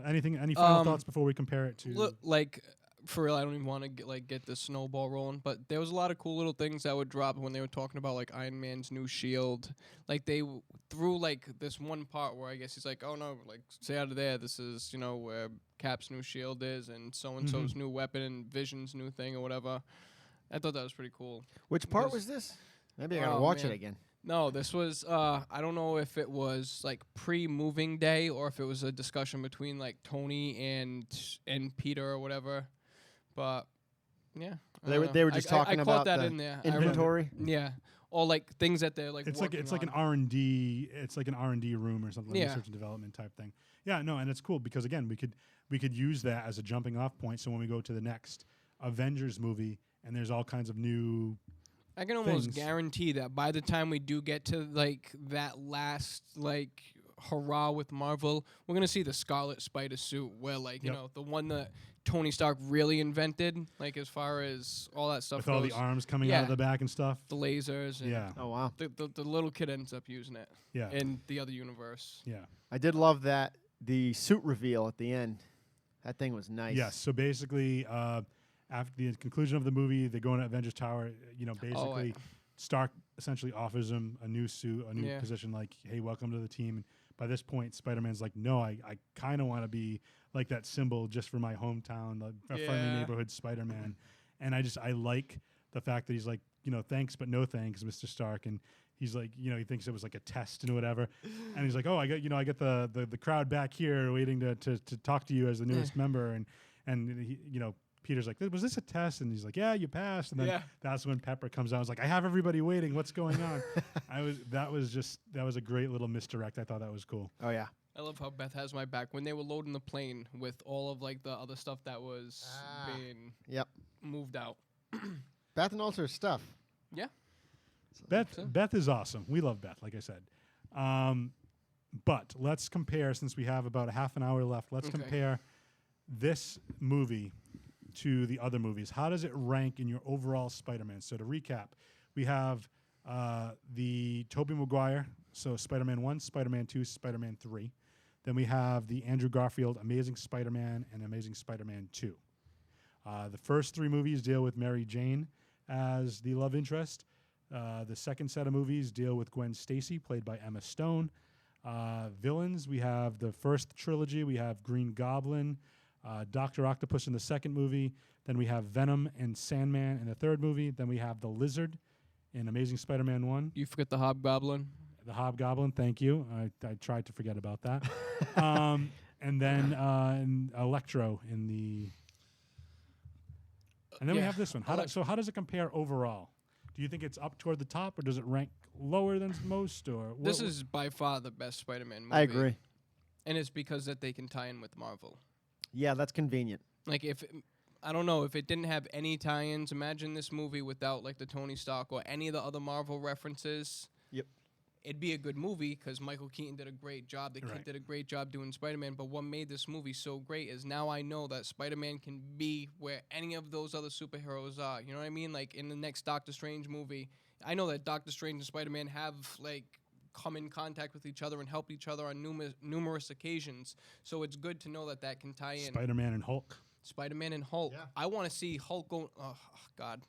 any final thoughts before we compare it to... Look, like, for real, I don't even want to get the snowball rolling, but there was a lot of cool little things that would drop when they were talking about like Iron Man's new shield. Like they threw like this one part where I guess he's like, oh no, like stay out of there. This is where Cap's new shield is, and so's new weapon, and Vision's new thing or whatever. I thought that was pretty cool. Which part was this? Maybe I gotta watch it again. No, this was I don't know if it was like pre-moving day or if it was a discussion between like Tony and Peter or whatever. But yeah, They were just talking I about caught that the in there. inventory. Yeah, or like things that they're like. It's like working an on. R&D. It's like an R&D room or something, like Yeah. research and development type thing. Yeah, no, and it's cool because again, we could use that as a jumping off point. So when we go to the next Avengers movie, and there's all kinds of new. I can almost things. guarantee that by the time we do get to like that last like hurrah with Marvel, we're gonna see the Scarlet Spider suit, where like the one that Tony Stark really invented, like as far as all that stuff With goes. all the arms coming out of the back and stuff. The lasers. And Yeah. Oh wow. The little kid ends up using it. Yeah. In the other universe. Yeah. I did love that the suit reveal at the end. That thing was nice. Yes. So basically, after the conclusion of the movie, they go into Avengers Tower. Basically, Stark essentially offers him a new suit, a new position. Like, hey, welcome to the team. And by this point, Spider-Man's like, no, I kind of want to be like that symbol just for my hometown, a friendly neighborhood Spider-Man. And I like the fact that he's like, thanks, but no thanks, Mr. Stark. And he's like, he thinks it was like a test and whatever. And he's like, oh, I get the crowd back here waiting to talk to you as the newest member. And And Peter's like, was this a test? And he's like, yeah, you passed. And then Yeah. that's when Pepper comes out. I was like, I have everybody waiting. What's going on? That was a great little misdirect. I thought that was cool. Oh yeah. I love how Beth has my back when they were loading the plane with all of like the other stuff that was being Yep. moved out. Beth knows her stuff. Yeah. Beth is awesome. We love Beth, like I said. But let's compare, since we have about a half an hour left, let's Okay. compare this movie to the other movies. How does it rank in your overall Spider-Man? So to recap, we have the Tobey Maguire, so Spider-Man 1, Spider-Man 2, Spider-Man 3. Then we have the Andrew Garfield Amazing Spider-Man and Amazing Spider-Man 2. The first three movies deal with Mary Jane as the love interest. The second set of movies deal with Gwen Stacy, played by Emma Stone. Villains, we have the first trilogy. We have Green Goblin, Dr. Octopus in the second movie. Then we have Venom and Sandman in the third movie. Then we have the Lizard in Amazing Spider-Man 1. You forget the Hobgoblin. The Hobgoblin, thank you. I tried to forget about that. And then Electro in the... And then we Yeah, have this one. So how does it compare overall? Do you think it's up toward the top, or does it rank lower than most? Or This is by far the best Spider-Man movie. I agree. And it's because that they can tie in with Marvel. Yeah, that's convenient. Like I don't know, if it didn't have any tie-ins, imagine this movie without like the Tony Stark or any of the other Marvel references. Yep. It'd be a good movie because Michael Keaton did a great job. The kid Right. did a great job doing Spider-Man. But what made this movie so great is now I know that Spider-Man can be where any of those other superheroes are. You know what I mean? Like in the next Doctor Strange movie, I know that Doctor Strange and Spider-Man have like come in contact with each other and helped each other on numerous occasions. So it's good to know that that can tie in. Spider-Man and Hulk? Spider-Man and Hulk. Yeah. I want to see Hulk go. Oh, God.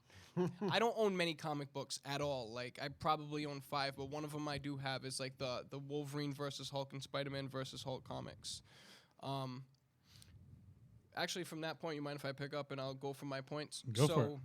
I don't own many comic books at all. Like I probably own 5, but one of them I do have is like the Wolverine versus Hulk and Spider-Man versus Hulk comics. Actually, from that point, you mind if I pick up and I'll go from my points? Go for it.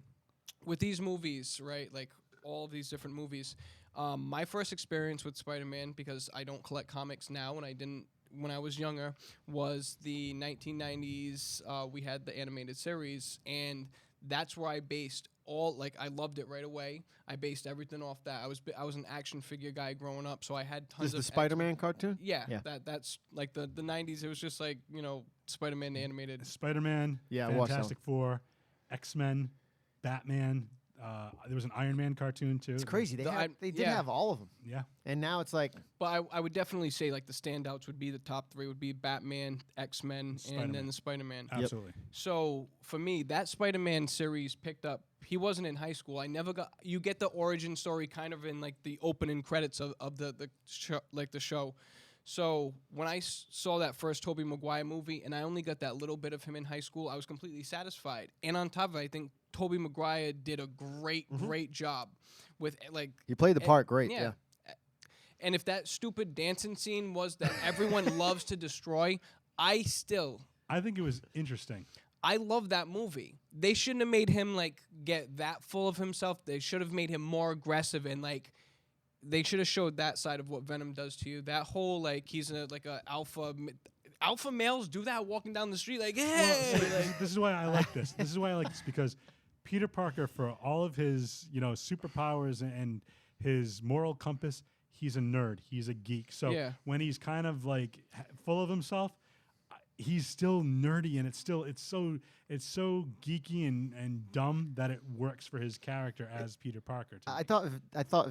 With these movies, right? Like all of these different movies. My first experience with Spider-Man, because I don't collect comics now and I didn't when I was younger, was the 1990s. We had the animated series, and that's where I based I loved it right away. I based everything off that. I was an action figure guy growing up, so I had tons This is of the Spider-Man cartoon? Yeah, Yeah. that's like the 90s. It was just like Spider-Man animated. Spider-Man, Yeah, I watched that Fantastic Four, X-Men, Batman. There was an Iron Man cartoon too. It's crazy. They did yeah. have all of them. Yeah. And now it's like, But I would definitely say like the standouts would be the top 3 would be Batman, X-Men, and Spider-Man. then the Spider-Man. Absolutely. So for me, that Spider-Man series picked up. He wasn't in high school. I never got. You get the origin story kind of in like the opening credits of the show, like the show. So when I saw that first Tobey Maguire movie, and I only got that little bit of him in high school, I was completely satisfied. And on top of it, I think Tobey Maguire did a great job with like. he played the part great. yeah. Yeah. And if that stupid dancing scene was that everyone loves to destroy, I think it was interesting. I love that movie. They shouldn't have made him like get that full of himself. They should have made him more aggressive and like they should have showed that side of what Venom does to you. That whole like he's like a alpha males do that walking down the street like hey. This is why I like this. This is why I like this because Peter Parker, for all of his superpowers and his moral compass, he's a nerd. He's a geek. So Yeah. when he's kind of like full of himself, he's still nerdy, and it's so geeky and dumb that it works for his character as Peter Parker. To I me. thought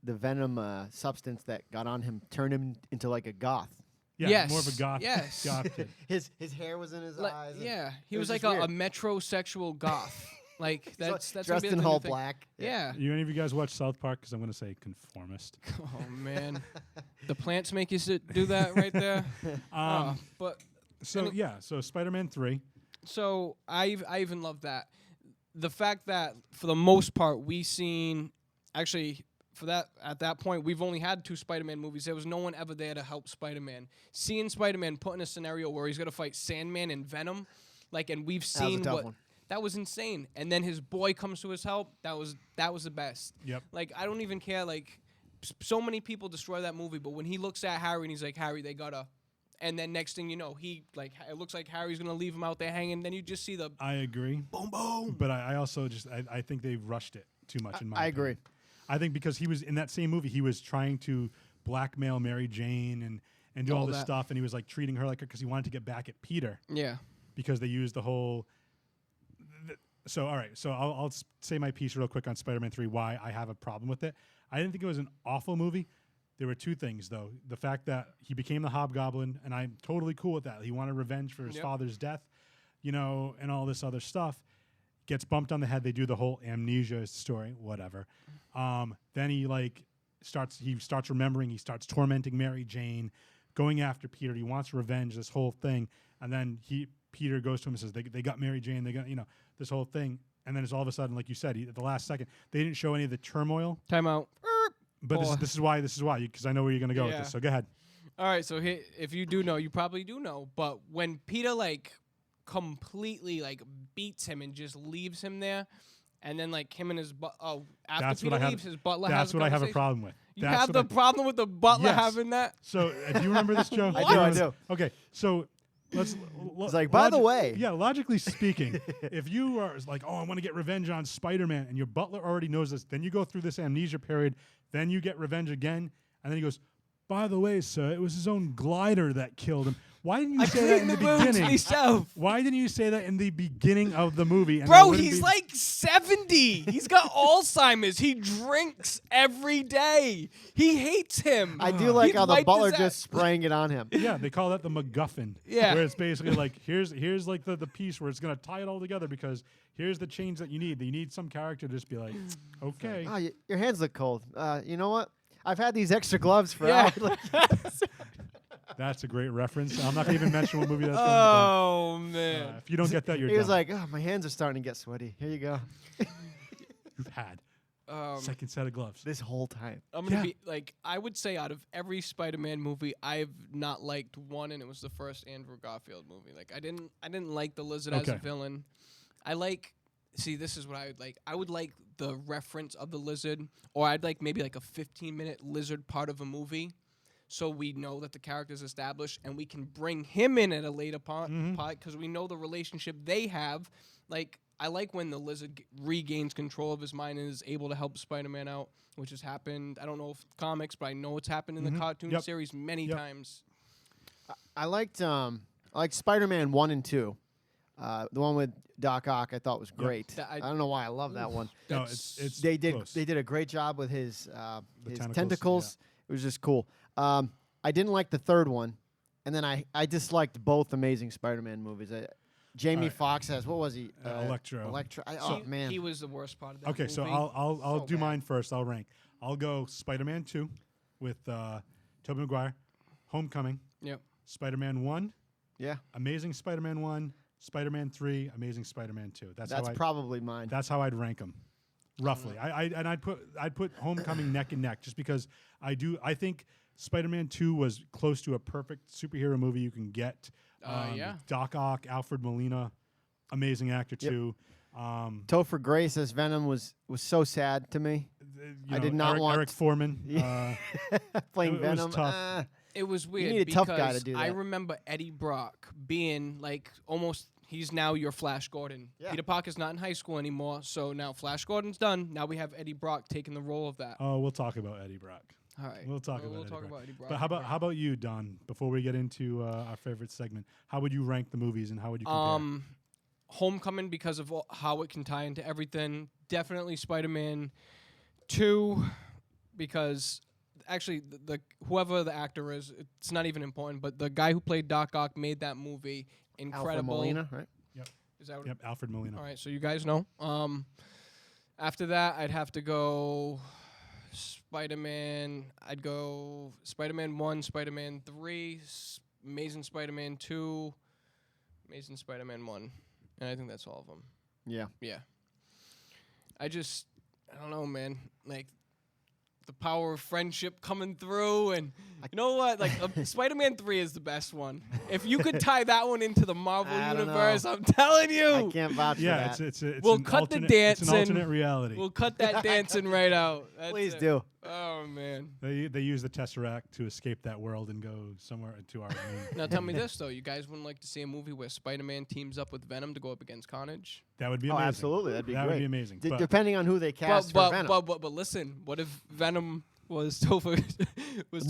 the Venom substance that got on him turned him into like a goth. Yeah, Yes. more of a goth. Yes. goth kid. His hair was in his eyes. and yeah, he it was just like a weird. metrosexual goth. Like He's that's dressed gonna be the in new all thing. black. Yeah. You any of you guys watch South Park? Because I'm going to say conformist. Oh man, the plants make you do that right there. But So so Spider-Man 3. so I even love that. The fact that for the most part we seen actually for that at that point we've only had 2 Spider-Man movies. There was no one ever there to help Spider-Man. Seeing Spider-Man put in a scenario where he's gonna fight Sandman and Venom, and we've That was a seen tough what one. that was insane. And then his boy comes to his help. That was the best. Yep. Like I don't even care. Like so many people destroy that movie, but when he looks at Harry and he's like, Harry, they gotta. and then next thing you know, it looks like Harry's gonna leave him out there hanging. Then you just see the I agree. boom boom. But I also I think they've rushed it too much in my I opinion. agree. I think because he was in that same movie, he was trying to blackmail Mary Jane and do all this that. stuff, and he was like treating her like because he wanted to get back at Peter Yeah. because they used the whole. So all right, so I'll say my piece real quick on Spider-Man 3. Why I have a problem with it. I didn't think it was an awful movie. There were two things though: the fact that he became the Hobgoblin, and I'm totally cool with that. He wanted revenge for his Yep. father's death, and all this other stuff. Gets bumped on the head. They do the whole amnesia story, whatever. Then he starts remembering. He starts tormenting Mary Jane, going after Peter. He wants revenge. This whole thing, and then Peter goes to him and says, "They got Mary Jane. They got this whole thing." And then it's all of a sudden, like you said, at the last second, they didn't show any of the turmoil. Time out. But Oh. this is why because I know where you're gonna go with Yeah. this. So go ahead. All right, so if you do know, you probably do know, but when Peter completely beats him and just leaves him there, and then him and his after That's what Peter I have- leaves, his butler That's has what I have a conversation. problem with. You That's have what the I- problem with the butler Yes. having that? So do you remember this, Joe? I do, I do. Okay, so let's. It's like, by the way. yeah, logically speaking, if you are like, oh, I want to get revenge on Spider-Man, and your butler already knows this, then you go through this amnesia period, then you get revenge again, and then he goes, by the way, sir, it was his own glider that killed him. Why didn't you say that in the beginning? myself. Why didn't you say that in the beginning of the movie? And it Bro, wouldn't he's be- 70. He's got Alzheimer's. He drinks every day. He hates him. I do like He how the wiped butler his ass. just spraying it on him. Yeah, they call that the MacGuffin. Yeah. Where it's basically like, here's like the piece where it's going to tie it all together because here's the change that you need. You need some character to just be like, okay. Oh, your hands look cold. You know what? I've had these extra gloves for Yeah. hours. That's a great reference. I'm not going to even mention what movie that's from. Oh, but, man. if you don't get that, you're He was done. like, oh, my hands are starting to get sweaty. Here you go. You've had Um, second set of gloves. This whole time. I'm gonna Yeah. be I would say out of every Spider-Man movie, I've not liked one, and it was the first Andrew Garfield movie. I didn't like the Lizard as a Okay. villain. This is what I would like. I would like the reference of the Lizard, or I'd like maybe a 15-minute Lizard part of a movie, so we know that the character's established, and we can bring him in at a later part because we know the relationship they have. I like when the Lizard regains control of his mind and is able to help Spider-Man out, which has happened. I don't know if comics, but I know it's happened in the cartoon Yep. series many Yep. times. I liked Spider-Man 1 and 2. The one with Doc Ock I thought was great. I don't know why I love that one. No, That's- it's They close. did a great job with his tentacles, tentacles. It was just cool. I didn't like the third one, and then I disliked both Amazing Spider-Man movies. Jamie Alright. Foxx has, what was he? Electro. Electro. He- Oh man. he was the worst part of that Okay, movie. so I'll So do bad. mine first. I'll rank. I'll go Spider-Man 2 with Tobey Maguire, Homecoming, Yep. Spider-Man 1, Yeah, Amazing Spider-Man 1, Spider-Man 3, Amazing Spider-Man 2. that's how probably mine. That's how I'd rank them, roughly. I'd put Homecoming neck and neck just because I think Spider-Man 2 was close to a perfect superhero movie you can get. Yeah. Doc Ock, Alfred Molina, amazing actor too. Topher Grace as Venom was so sad to me. I did not want Eric Foreman. Yeah. Playing It was Venom. tough. It was weird need a because tough guy to do I that. remember Eddie Brock being almost he's now your Flash Gordon. Yeah. Peter Parker's not in high school anymore, so now Flash Gordon's done. Now we have Eddie Brock taking the role of that. Oh, we'll talk about Eddie Brock. All right. We'll talk about We'll Eddie talk Brock. about Eddie Brock. But how about you, Don? Before we get into our favorite segment, how would you rank the movies and how would you compare? Homecoming because of how it can tie into everything. Definitely Spider-Man 2 because actually the whoever the actor is, it's not even important, but the guy who played Doc Ock made that movie Alfred incredible. Molina, right? Is that what Yep, Alfred Molina. All right, so you guys know. After that, I'd have to go Spider-Man. I'd go Spider-Man 1, Spider-Man 3, Amazing Spider-Man 2, Amazing Spider-Man 1. And I think that's all of them. Yeah. Yeah. I don't know, man. The power of friendship coming through. And you know what? Spider-Man 3 is the best one. If you could tie that one into the Marvel I don't universe, know. I'm telling you. I can't vouch Yeah, for that. it's We'll an cut the alternate, It's an dancing. alternate reality. We'll cut that dancing right out. That's Please it. do. Oh Oh man. They use the Tesseract to escape that world and go somewhere to our moon. Now tell me this though, you guys wouldn't like to see a movie where Spider-Man teams up with Venom to go up against Carnage? That would be Oh, amazing. absolutely. That'd be That great. would be amazing. But Depending on who they cast for Venom. But listen, what if Venom was Topher?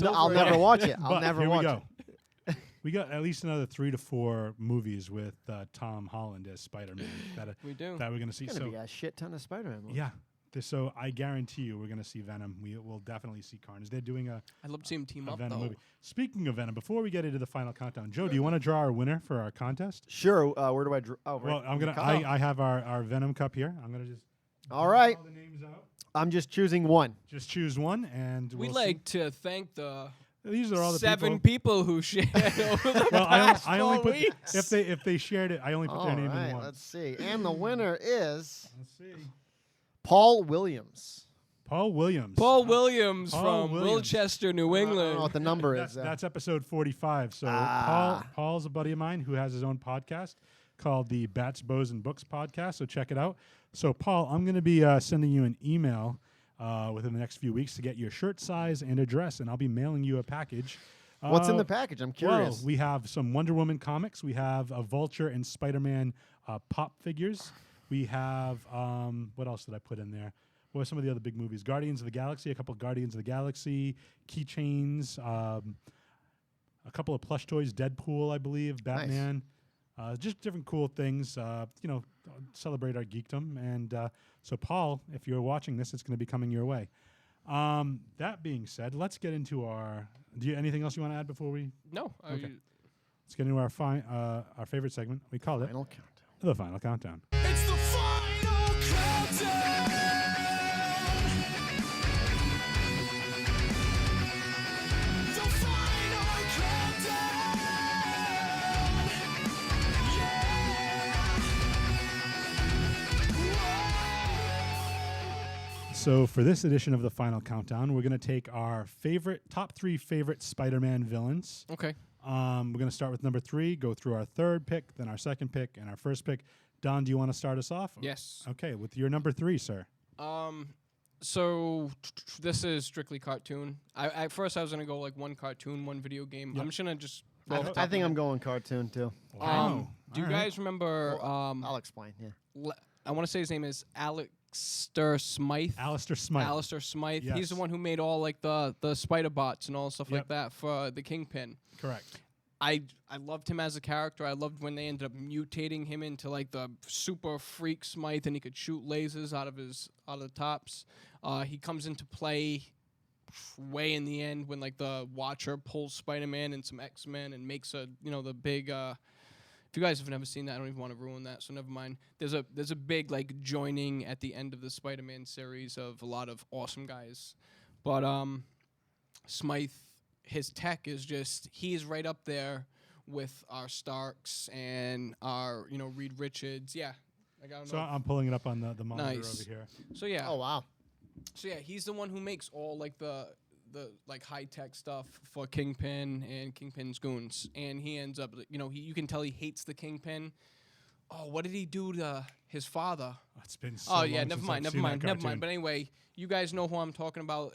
No, I'll never watch it. I'll but never here watch we go. it. We got at least another 3 to 4 movies with Tom Holland as Spider-Man that We do. that we're gonna see. It's gonna So be a shit ton of Spider-Man movies. yeah, so I guarantee you we're gonna see Venom. We will definitely see Carnage. They're doing a I'd love to see him team up Venom though. movie. Speaking of Venom, before we get into the final countdown, Joe, do you want to draw our winner for our contest? Sure. Where do I draw? Oh, Well, I'm gonna. right. I have our Venom cup here. I'm gonna just. All right. All the names out. I'm just choosing one. Just choose one, and We'd we'll like to thank the see. These are all the 7 people. people who shared over the Well, past I only 4 put weeks. if they shared it. I only put All their name in right. once. Let's see. And the winner is Let's see. Paul Williams. Paul Williams. Paul Williams Paul from Williams. Wilchester, New I don't know England. what the number That's, is. that's episode 45. So Ah. Paul's a buddy of mine who has his own podcast called the Bats, Bows, and Books podcast. So check it out. So Paul, I'm going to be sending you an email within the next few weeks to get your shirt size and address, and I'll be mailing you a package. What's in Uh, the package? I'm curious. Well, we have some Wonder Woman comics. We have a Vulture and Spider-Man pop figures. We have what else did I put in there? What are some of the other big movies? Guardians of the Galaxy, a couple of Guardians of the Galaxy, keychains, a couple of plush toys, Deadpool, I believe, Batman. Just different cool things, celebrate our geekdom. And so, Paul, if you're watching this, it's going to be coming your way. That being said, let's get into our. Anything else you want to add before we? No. Okay. Let's get into our favorite segment. We call it Final countdown. the final countdown. It's the final countdown. The final countdown. Yeah. So for this edition of the final countdown, we're going to take our top 3 favorite Spider-Man villains. Okay. We're going to start with number 3, go through our third pick, then our second pick, and our first pick. Don, do you want to start us off? Yes. Okay, with your number 3, sir. So this is strictly cartoon. At first I was gonna go like one cartoon, one video game. Yep. I'm just gonna just. I think I'm going cartoon too. Wow. Do you All right. guys remember? I'll explain. Yeah. I want to say his name is Alistair Smythe. Alistair Smythe. Alistair Smythe. He's the Yes. one who made all like the spider bots and all stuff Yep. like that for the Kingpin. Correct. I loved him as a character. I loved when they ended up mutating him into like the super freak Smythe, and he could shoot lasers out of the tops. He comes into play way in the end when like the Watcher pulls Spider-Man and some X-Men and makes the big. If you guys have never seen that, I don't even want to ruin that, so never mind. There's a big like joining at the end of the Spider-Man series of a lot of awesome guys, but Smythe. His tech is just, he's right up there with our Starks and our, Reed Richards. Yeah. Like, I don't So know. I'm pulling it up on the monitor Nice. over here. So, yeah. Oh wow. So, yeah, he's the one who makes all, like, the like, high-tech stuff for Kingpin and Kingpin's goons. And he ends up, you can tell he hates the Kingpin. Oh, what did he do to his father? It's been so Oh, long yeah, since never I've mind. seen that But cartoon. anyway, you guys know who I'm talking about.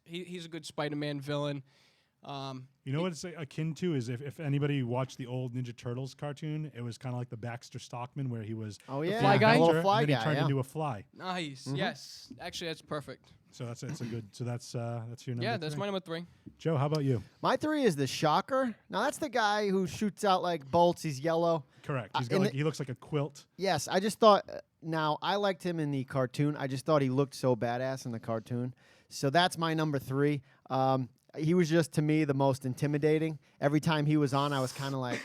He's a good Spider-Man villain. You know what it's akin to is if anybody watched the old Ninja Turtles cartoon, it was kind of like the Baxter Stockman where he was Oh the yeah. fly guy? The inventor, little fly and then guy. he turned Yeah. into a fly. Nice. Yes. Actually, that's perfect. So that's a good. So that's your number. Yeah, that's 3. my number 3. Joe, how about you? My 3 is the Shocker. Now that's the guy who shoots out like bolts. He's yellow. Correct. He's in got like, the- he looks like a quilt. Yes, I just thought. Now I liked him in the cartoon. I just thought he looked so badass in the cartoon. So that's my number 3. He was just to me the most intimidating. Every time he was on, I was kind of like,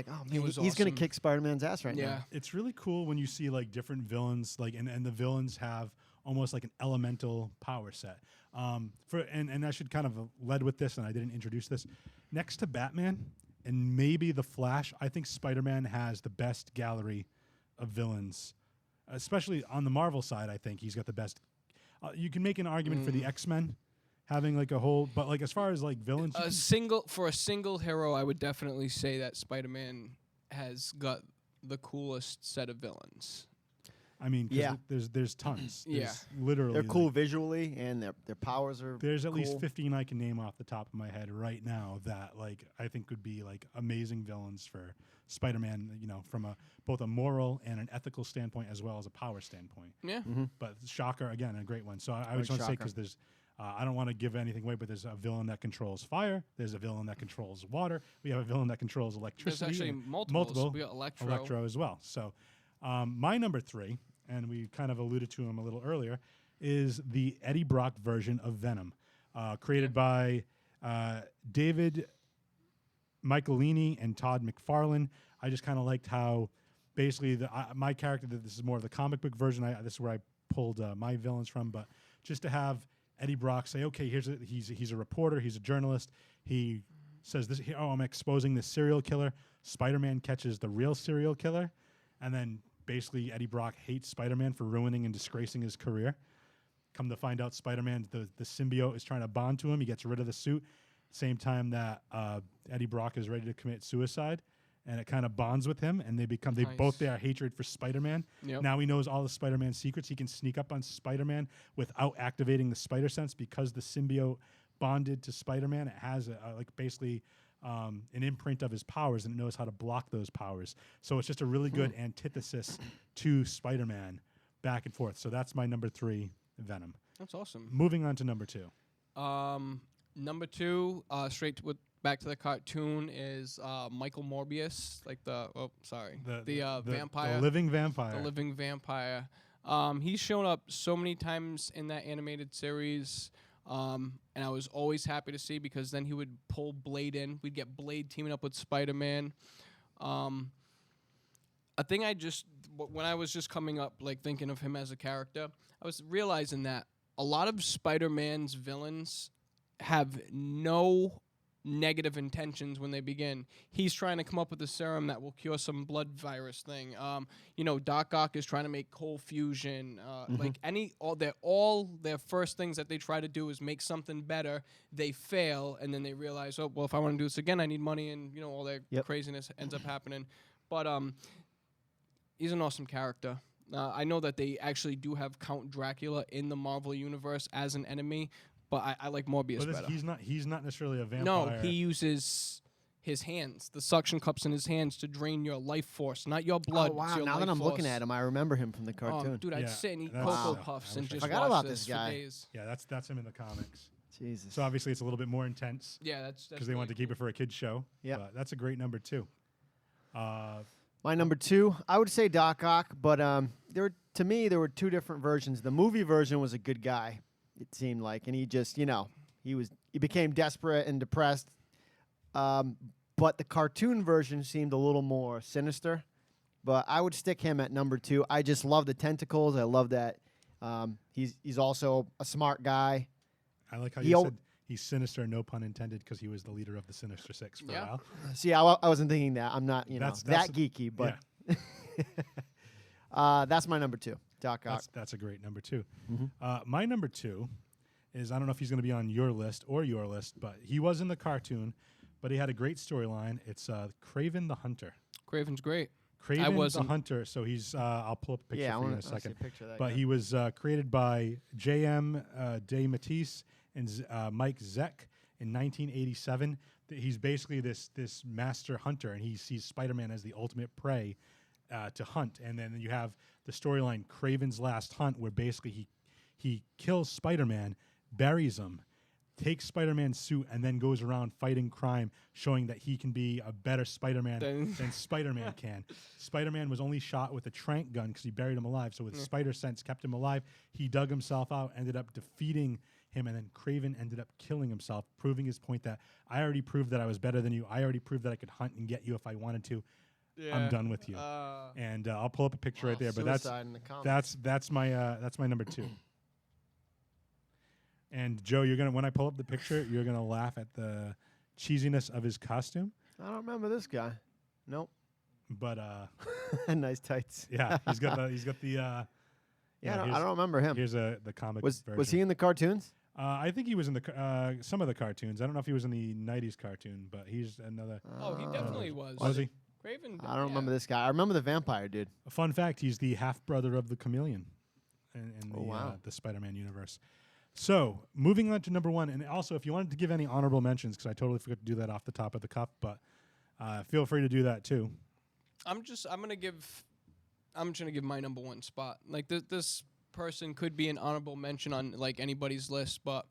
oh man, was he's gonna awesome. kick Spider-Man's ass right Yeah. now. It's really cool when you see like different villains, like and the villains have almost like an elemental power set. And I should kind of led with this, and I didn't introduce this. Next to Batman and maybe the Flash, I think Spider-Man has the best gallery of villains, especially on the Marvel side. I think he's got the best. You can make an argument for the X-Men having like a whole, but like as far as like villains, you can- For a single hero, I would definitely say that Spider-Man has got the coolest set of villains. I mean, 'cause Yeah. there's tons. Yeah. There's literally They're like, cool visually, and their powers are. there's at least cool. 15 I can name off the top of my head right now that like I think would be like amazing villains for Spider-Man. You know, from both a moral and an ethical standpoint as well as a power standpoint. Yeah. But Shocker again, a great one. So I Like just want to say Shocker. because there's. I don't want to give anything away, but there's a villain that controls fire. There's a villain that controls water. We have a villain that controls There's electricity. actually and multiple. We got Electro. Electro as well. So my number 3, and we kind of alluded to him a little earlier, is the Eddie Brock version of Venom, created by David Michelinie and Todd McFarlane. I just kind of liked how basically my character, this is more of the comic book version. This is where I pulled my villains from, but just to have Eddie Brock say, okay, he's a reporter, he's a journalist. He says this. I'm exposing this serial killer. Spider-Man catches the real serial killer, and then basically Eddie Brock hates Spider-Man for ruining and disgracing his career. Come to find out, Spider-Man, the symbiote, is trying to bond to him. He gets rid of the suit. Same time that Eddie Brock is ready to commit suicide, and it kind of bonds with him, and they both bear hatred for Spider-Man. Yep. Now he knows all the Spider-Man secrets. He can sneak up on Spider-Man without activating the Spider Sense because the symbiote bonded to Spider-Man. It has basically an imprint of his powers, and it knows how to block those powers. So it's just a really good antithesis to Spider-Man, back and forth. So that's my number 3, Venom. That's awesome. Moving on to number 2. Number 2, back to the cartoon is Michael Morbius, like the vampire, the living vampire. the living vampire. He's shown up so many times in that animated series, and I was always happy to see because then he would pull Blade in. We'd get Blade teaming up with Spider-Man. A thing when I was just coming up, like thinking of him as a character, I was realizing that a lot of Spider-Man's villains have no negative intentions when they begin. He's trying to come up with a serum that will cure some blood virus thing. Doc Ock is trying to make cold fusion. Like all their first things that they try to do is make something better. They fail, and then they realize, oh well, if I want to do this again, I need money, and all their craziness ends up happening. But he's an awesome character. I know that they actually do have Count Dracula in the Marvel Universe as an enemy, but I like Morbius better. He's not necessarily a vampire. No, he uses his hands, the suction cups in his hands, to drain your life force, not your blood. Oh, wow. it's your Now that life I'm looking force. at him, I remember him from the cartoon. Dude, Yeah, I'd sit and eat that's- Cocoa Wow. Puffs I and wish I just forgot watch about this this for guy. days. Yeah, that's him in the comics. Jesus. So obviously it's a little bit more intense Yeah, that's because they want to keep it for a kid's show. Yep. But that's a great number 2. My number 2, I would say Doc Ock, but to me there were 2 different versions. The movie version was a good guy, it seemed like, and he just he became desperate and depressed. But the cartoon version seemed a little more sinister. But I would stick him at number 2. I just love the tentacles. I love that he's also a smart guy. I like how He you al- said he's sinister, no pun intended, because he was the leader of the Sinister Six for Yeah. a while. See, I wasn't thinking that. I'm not That's that geeky, but that's my number 2, Doc Ock. That's a great number 2. Mm-hmm. My number 2 is, I don't know if he's going to be on your list or your list, but he was in the cartoon, but he had a great storyline. It's Kraven the Hunter. Craven's great. Kraven the wasn't. Hunter. So he's, I'll pull up a picture Yeah, I for you in want a to see a second. picture of that But guy. he was created by J.M. DeMatteis and Mike Zeck in 1987. He's basically this master hunter, and he sees Spider-Man as the ultimate prey to hunt. And then you have the storyline Kraven's Last Hunt, where basically he kills Spider-Man, buries him, takes Spider-Man's suit, and then goes around fighting crime, showing that he can be a better Spider-Man than Spider-Man can. Spider-Man was only shot with a tranq gun because he buried him alive. So with Spider Sense kept him alive. He dug himself out, ended up defeating him, and then Kraven ended up killing himself, proving his point that I already proved that I was better than you. I already proved that I could hunt and get you if I wanted to. I'm done with you. And I'll pull up a picture right there. But Suicide in the comics. that's my number 2. And Joe, when I pull up the picture, you're gonna laugh at the cheesiness of his costume. I don't remember this guy. Nope. But Nice tights. yeah, he's got the Yeah, I here's- don't remember him. Here's the comic Was version. he in the cartoons? I think he was in the some of the cartoons. I don't know if he was in the '90s cartoon, but he's another. Oh, he definitely was. Was he? Raven. I don't remember this guy. I remember the vampire dude. A fun fact: he's the half brother of the Chameleon in Oh, wow. the Spider-Man universe. So moving on to number one, and also if you wanted to give any honorable mentions, because I totally forgot to do that off the top of the cup, but feel free to do that too. I'm gonna give my number one spot. Like this person could be an honorable mention on like anybody's list, but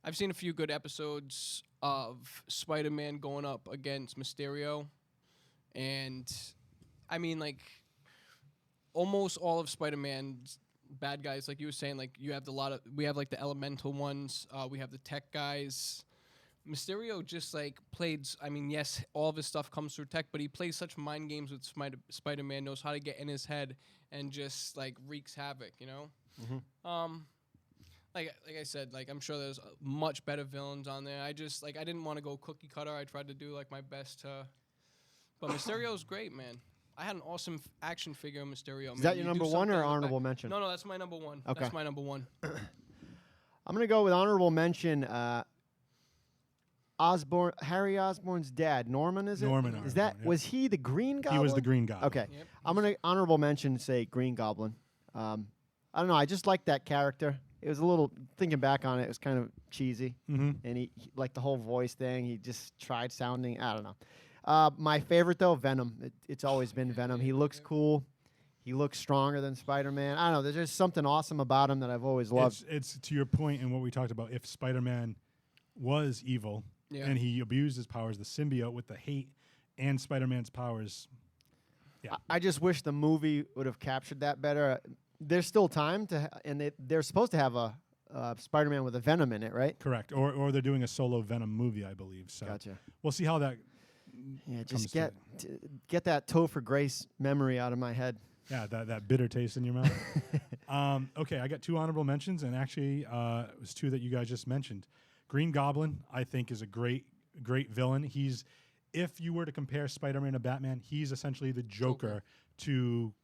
I've seen a few good episodes of Spider-Man going up against Mysterio, and I mean like almost all of Spider-Man's bad guys, like you were saying, like we have like the elemental ones, we have the tech guys. Mysterio just like played. I mean, yes, all of his stuff comes through tech, but he plays such mind games with Spider-Man. Knows how to get in his head and just like wreaks havoc. You know. Like I said, like I'm sure there's much better villains on there. I didn't want to go cookie cutter. I tried to do like my best to. But Mysterio's great, man. I had an awesome action figure of Mysterio. Is that your number one or honorable mention? No, that's my number one. Okay. That's my number one. I'm gonna go with honorable mention. Harry Osborn's dad, Norman, is it? Norman Is that Osborn, yep. was he the Green Goblin? He was the Green Goblin. Okay, Yep. I'm gonna honorable mention say Green Goblin. I don't know. I just like that character. It was a little thinking back on it. It was kind of cheesy, and he like the whole voice thing. He just tried sounding. I don't know. My favorite though, Venom. It's always been Venom. He looks cool. He looks stronger than Spider-Man. I don't know. There's just something awesome about him that I've always loved. It's to your point and what we talked about. If Spider-Man was evil Yeah. and he abused his powers, the symbiote with the hate and Spider-Man's powers. Yeah. I just wish the movie would have captured that better. There's still time to, and they're supposed to have a Spider-Man with a Venom in it, right? Correct. Or they're doing a solo Venom movie, I believe. So Gotcha. we'll see how that. Yeah, comes just to get that Topher Grace memory out of my head. Yeah, that bitter taste in your mouth. Okay, I got two honorable mentions, and actually, it was two that you guys just mentioned. Green Goblin, I think, is a great villain. He's, if you were to compare Spider-Man to Batman, he's essentially the Joker to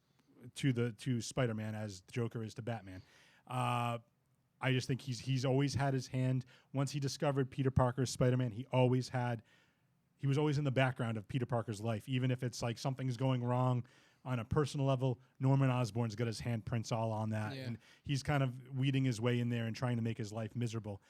Spider-Man as the Joker is to Batman. I just think he's always had his hand. Once he discovered Peter Parker's Spider-Man, he was always in the background of Peter Parker's life, even if it's like something's going wrong on a personal level. Norman Osborn's got his handprints all on that, Yeah. and he's kind of weeding his way in there and trying to make his life miserable.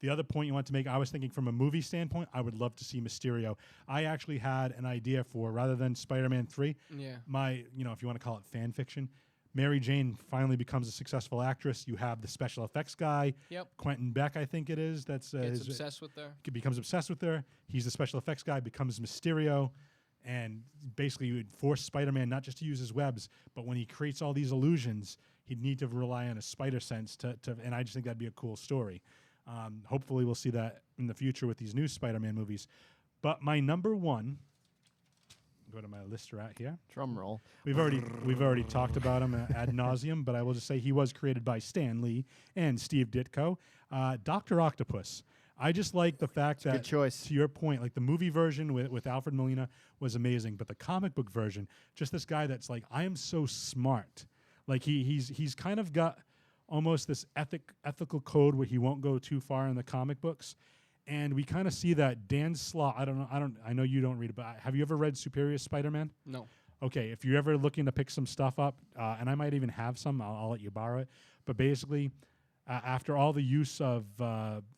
The other point you want to make, I was thinking from a movie standpoint, I would love to see Mysterio. I actually had an idea for, rather than Spider-Man 3, Yeah. my, if you want to call it fan fiction, Mary Jane finally becomes a successful actress. You have the special effects guy, Yep. Quentin Beck, I think it is. That's Gets his- obsessed with her. becomes obsessed with her. He's the special effects guy, becomes Mysterio, and basically you would force Spider-Man not just to use his webs, but when he creates all these illusions, he'd need to rely on a spider sense to and I just think that'd be a cool story. Hopefully we'll see that in the future with these new Spider-Man movies. But my number one, go to my list right here. Drum roll. We've already talked about him ad nauseum, but I will just say he was created by Stan Lee and Steve Ditko. Dr. Octopus. I just like the fact that, good choice. to your point, like the movie version with Alfred Molina was amazing, but the comic book version, just this guy that's like, I am so smart. Like he's kind of got almost this ethical code where he won't go too far in the comic books. And we kind of see that Dan Slott, I know you don't read it, but have you ever read Superior Spider-Man? No. Okay, if you're ever looking to pick some stuff up, and I might even have some, I'll let you borrow it. But basically, after all the use of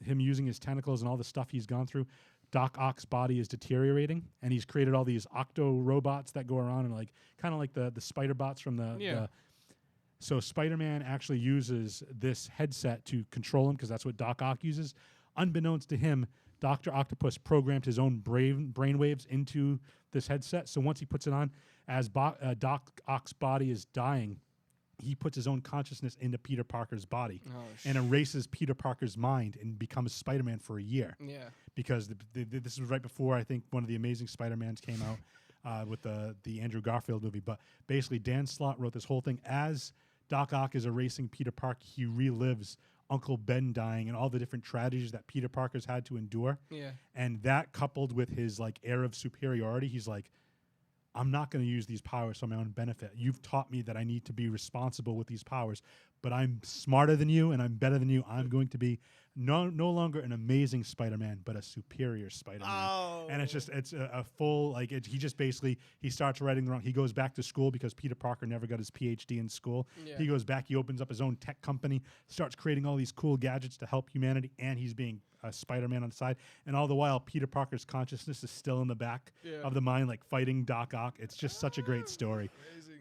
him using his tentacles and all the stuff he's gone through, Doc Ock's body is deteriorating, and he's created all these octo robots that go around and like kind of like the spider bots from the. So Spider-Man actually uses this headset to control him because that's what Doc Ock uses. Unbeknownst to him, Dr. Octopus programmed his own brainwaves into this headset. So once he puts it on, as Doc Ock's body is dying, he puts his own consciousness into Peter Parker's body and erases Peter Parker's mind and becomes Spider-Man for a year. Yeah. Because this was right before, I think, one of the Amazing Spider-Mans came out with the Andrew Garfield movie. But basically, Dan Slott wrote this whole thing. As Doc Ock is erasing Peter Parker, he relives Uncle Ben dying and all the different tragedies that Peter Parker's had to endure. Yeah. And that coupled with his like air of superiority, he's like, I'm not going to use these powers for my own benefit. You've taught me that I need to be responsible with these powers, but I'm smarter than you and I'm better than you. I'm going to be no longer an amazing Spider-Man, but a superior Spider-Man. Oh. And it's a full he just basically he starts writing the wrong. He goes back to school because Peter Parker never got his PhD in school. Yeah. He goes back. He opens up his own tech company, starts creating all these cool gadgets to help humanity, and he's being a Spider-Man on the side. And all the while, Peter Parker's consciousness is still in the back of the mind, like fighting Doc Ock. It's just such a great story.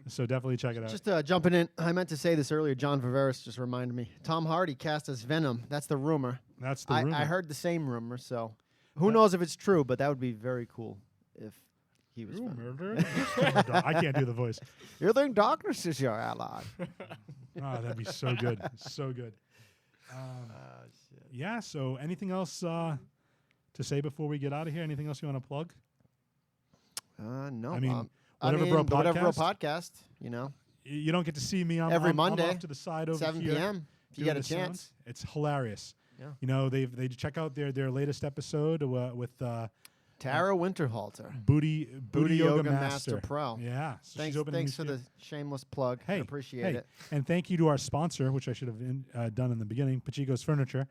So definitely check it out. Just jumping in, I meant to say this earlier. John Viveris just reminded me. Tom Hardy cast as Venom. That's the rumor. That's the rumor. I heard the same rumor, so who knows if it's true, but that would be very cool if he was Venom. I can't do the voice. You think darkness is your ally? Oh, that'd be so good. So good. Yeah, so anything else to say before we get out of here? Anything else you want to plug? No. I mean, the Whatever Bro Whatever Bro Podcast. podcast, you know, You don't get to see me. I'm every I'm Monday, off to the side over 7 here. p.m. If you doing get a the chance. sounds. It's hilarious. Yeah. You know, they check out their latest episode with Tara Winterhalter, Booty Yoga Master Pro. Yeah. So Thanks, she's opening thanks a for new the shameless plug. Hey, Appreciate hey, it. And thank you to our sponsor, which I should have done in the beginning, Pachico's Furniture.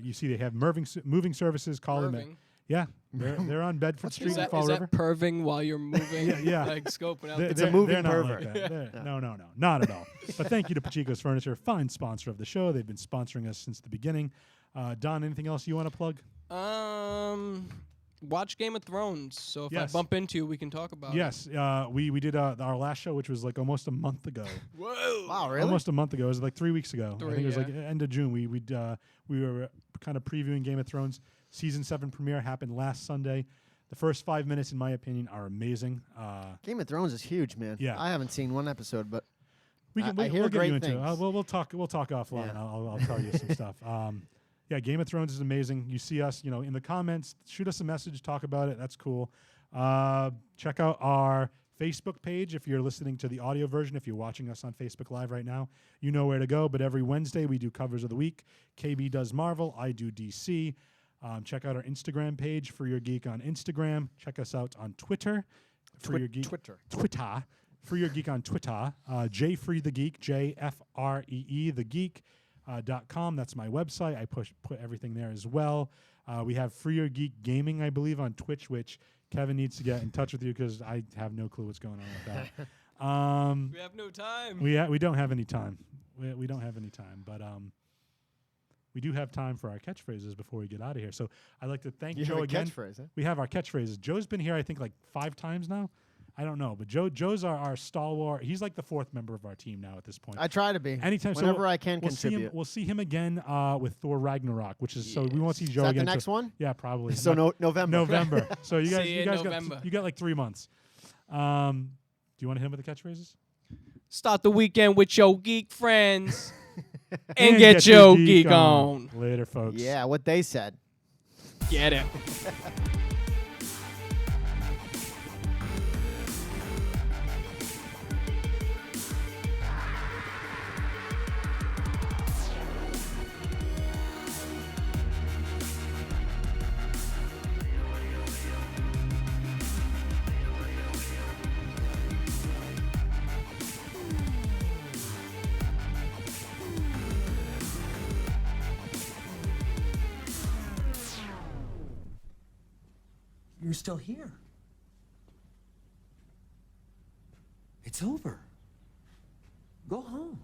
You see they have moving services. Call them. Perving. Yeah, they're on Bedford Street Is in that, Fall is River. that perving while you're moving? Yeah. Like scoping out. They're- It's a they're- moving they're not pervert. Like that. No, not at all. But thank you to Pachico's Furniture, fine sponsor of the show. They've been sponsoring us since the beginning. Don, anything else you want to plug? Watch Game of Thrones. So if Yes. I bump into you, we can talk about Yes, we did our last show, which was like almost a month ago. it. Whoa. Wow, really? Almost a month ago. It was like 3 weeks ago. I think it was Three, like end of June. We were kind of previewing Game of Thrones. Season 7 premiere happened last Sunday. The first 5 minutes, in my opinion, are amazing. Game of Thrones is huge, man. Yeah. I haven't seen one episode, but We I can. hear We'll get great you into it. things. We'll talk. We'll talk offline. Yeah. I'll tell you some stuff. Yeah, Game of Thrones is amazing. You see us, in the comments. Shoot us a message. Talk about it. That's cool. Check out our Facebook page if you're listening to the audio version. If you're watching us on Facebook Live right now, you know where to go. But every Wednesday we do covers of the week. KB does Marvel. I do DC. Check out our Instagram page for your geek on Instagram. Check us out on Twitter for your geek. Twitter. For your geek on Twitter. Jfree the Geek, JFREE the Geek. .com. That's my website. I put everything there as well. We have Free Your Geek Gaming, I believe, on Twitch, which Kevin needs to get in touch with you because I have no clue what's going on with that. We have no time. We don't have any time. We don't have any time, but we do have time for our catchphrases before we get out of here. So I'd like to thank You Joe have a again. catchphrase, huh? We have our catchphrases. Joe's been here, I think, like 5 times now. I don't know, but Joe's our stalwart. He's like the 4th member of our team now at this point. I try to be. Anytime, so Whenever I can we'll see him. contribute. We'll see him again with Thor Ragnarok, which is so we won't see Is Joe that again. the next so, one? Yeah, probably. So November. November. So you guys, See you you guys November. got like 3 months. Do you want to hit him with the catchphrases? Start the weekend with your geek friends and get your geek on. Later, folks. Yeah, what they said. Get it. You're still here. It's over. Go home.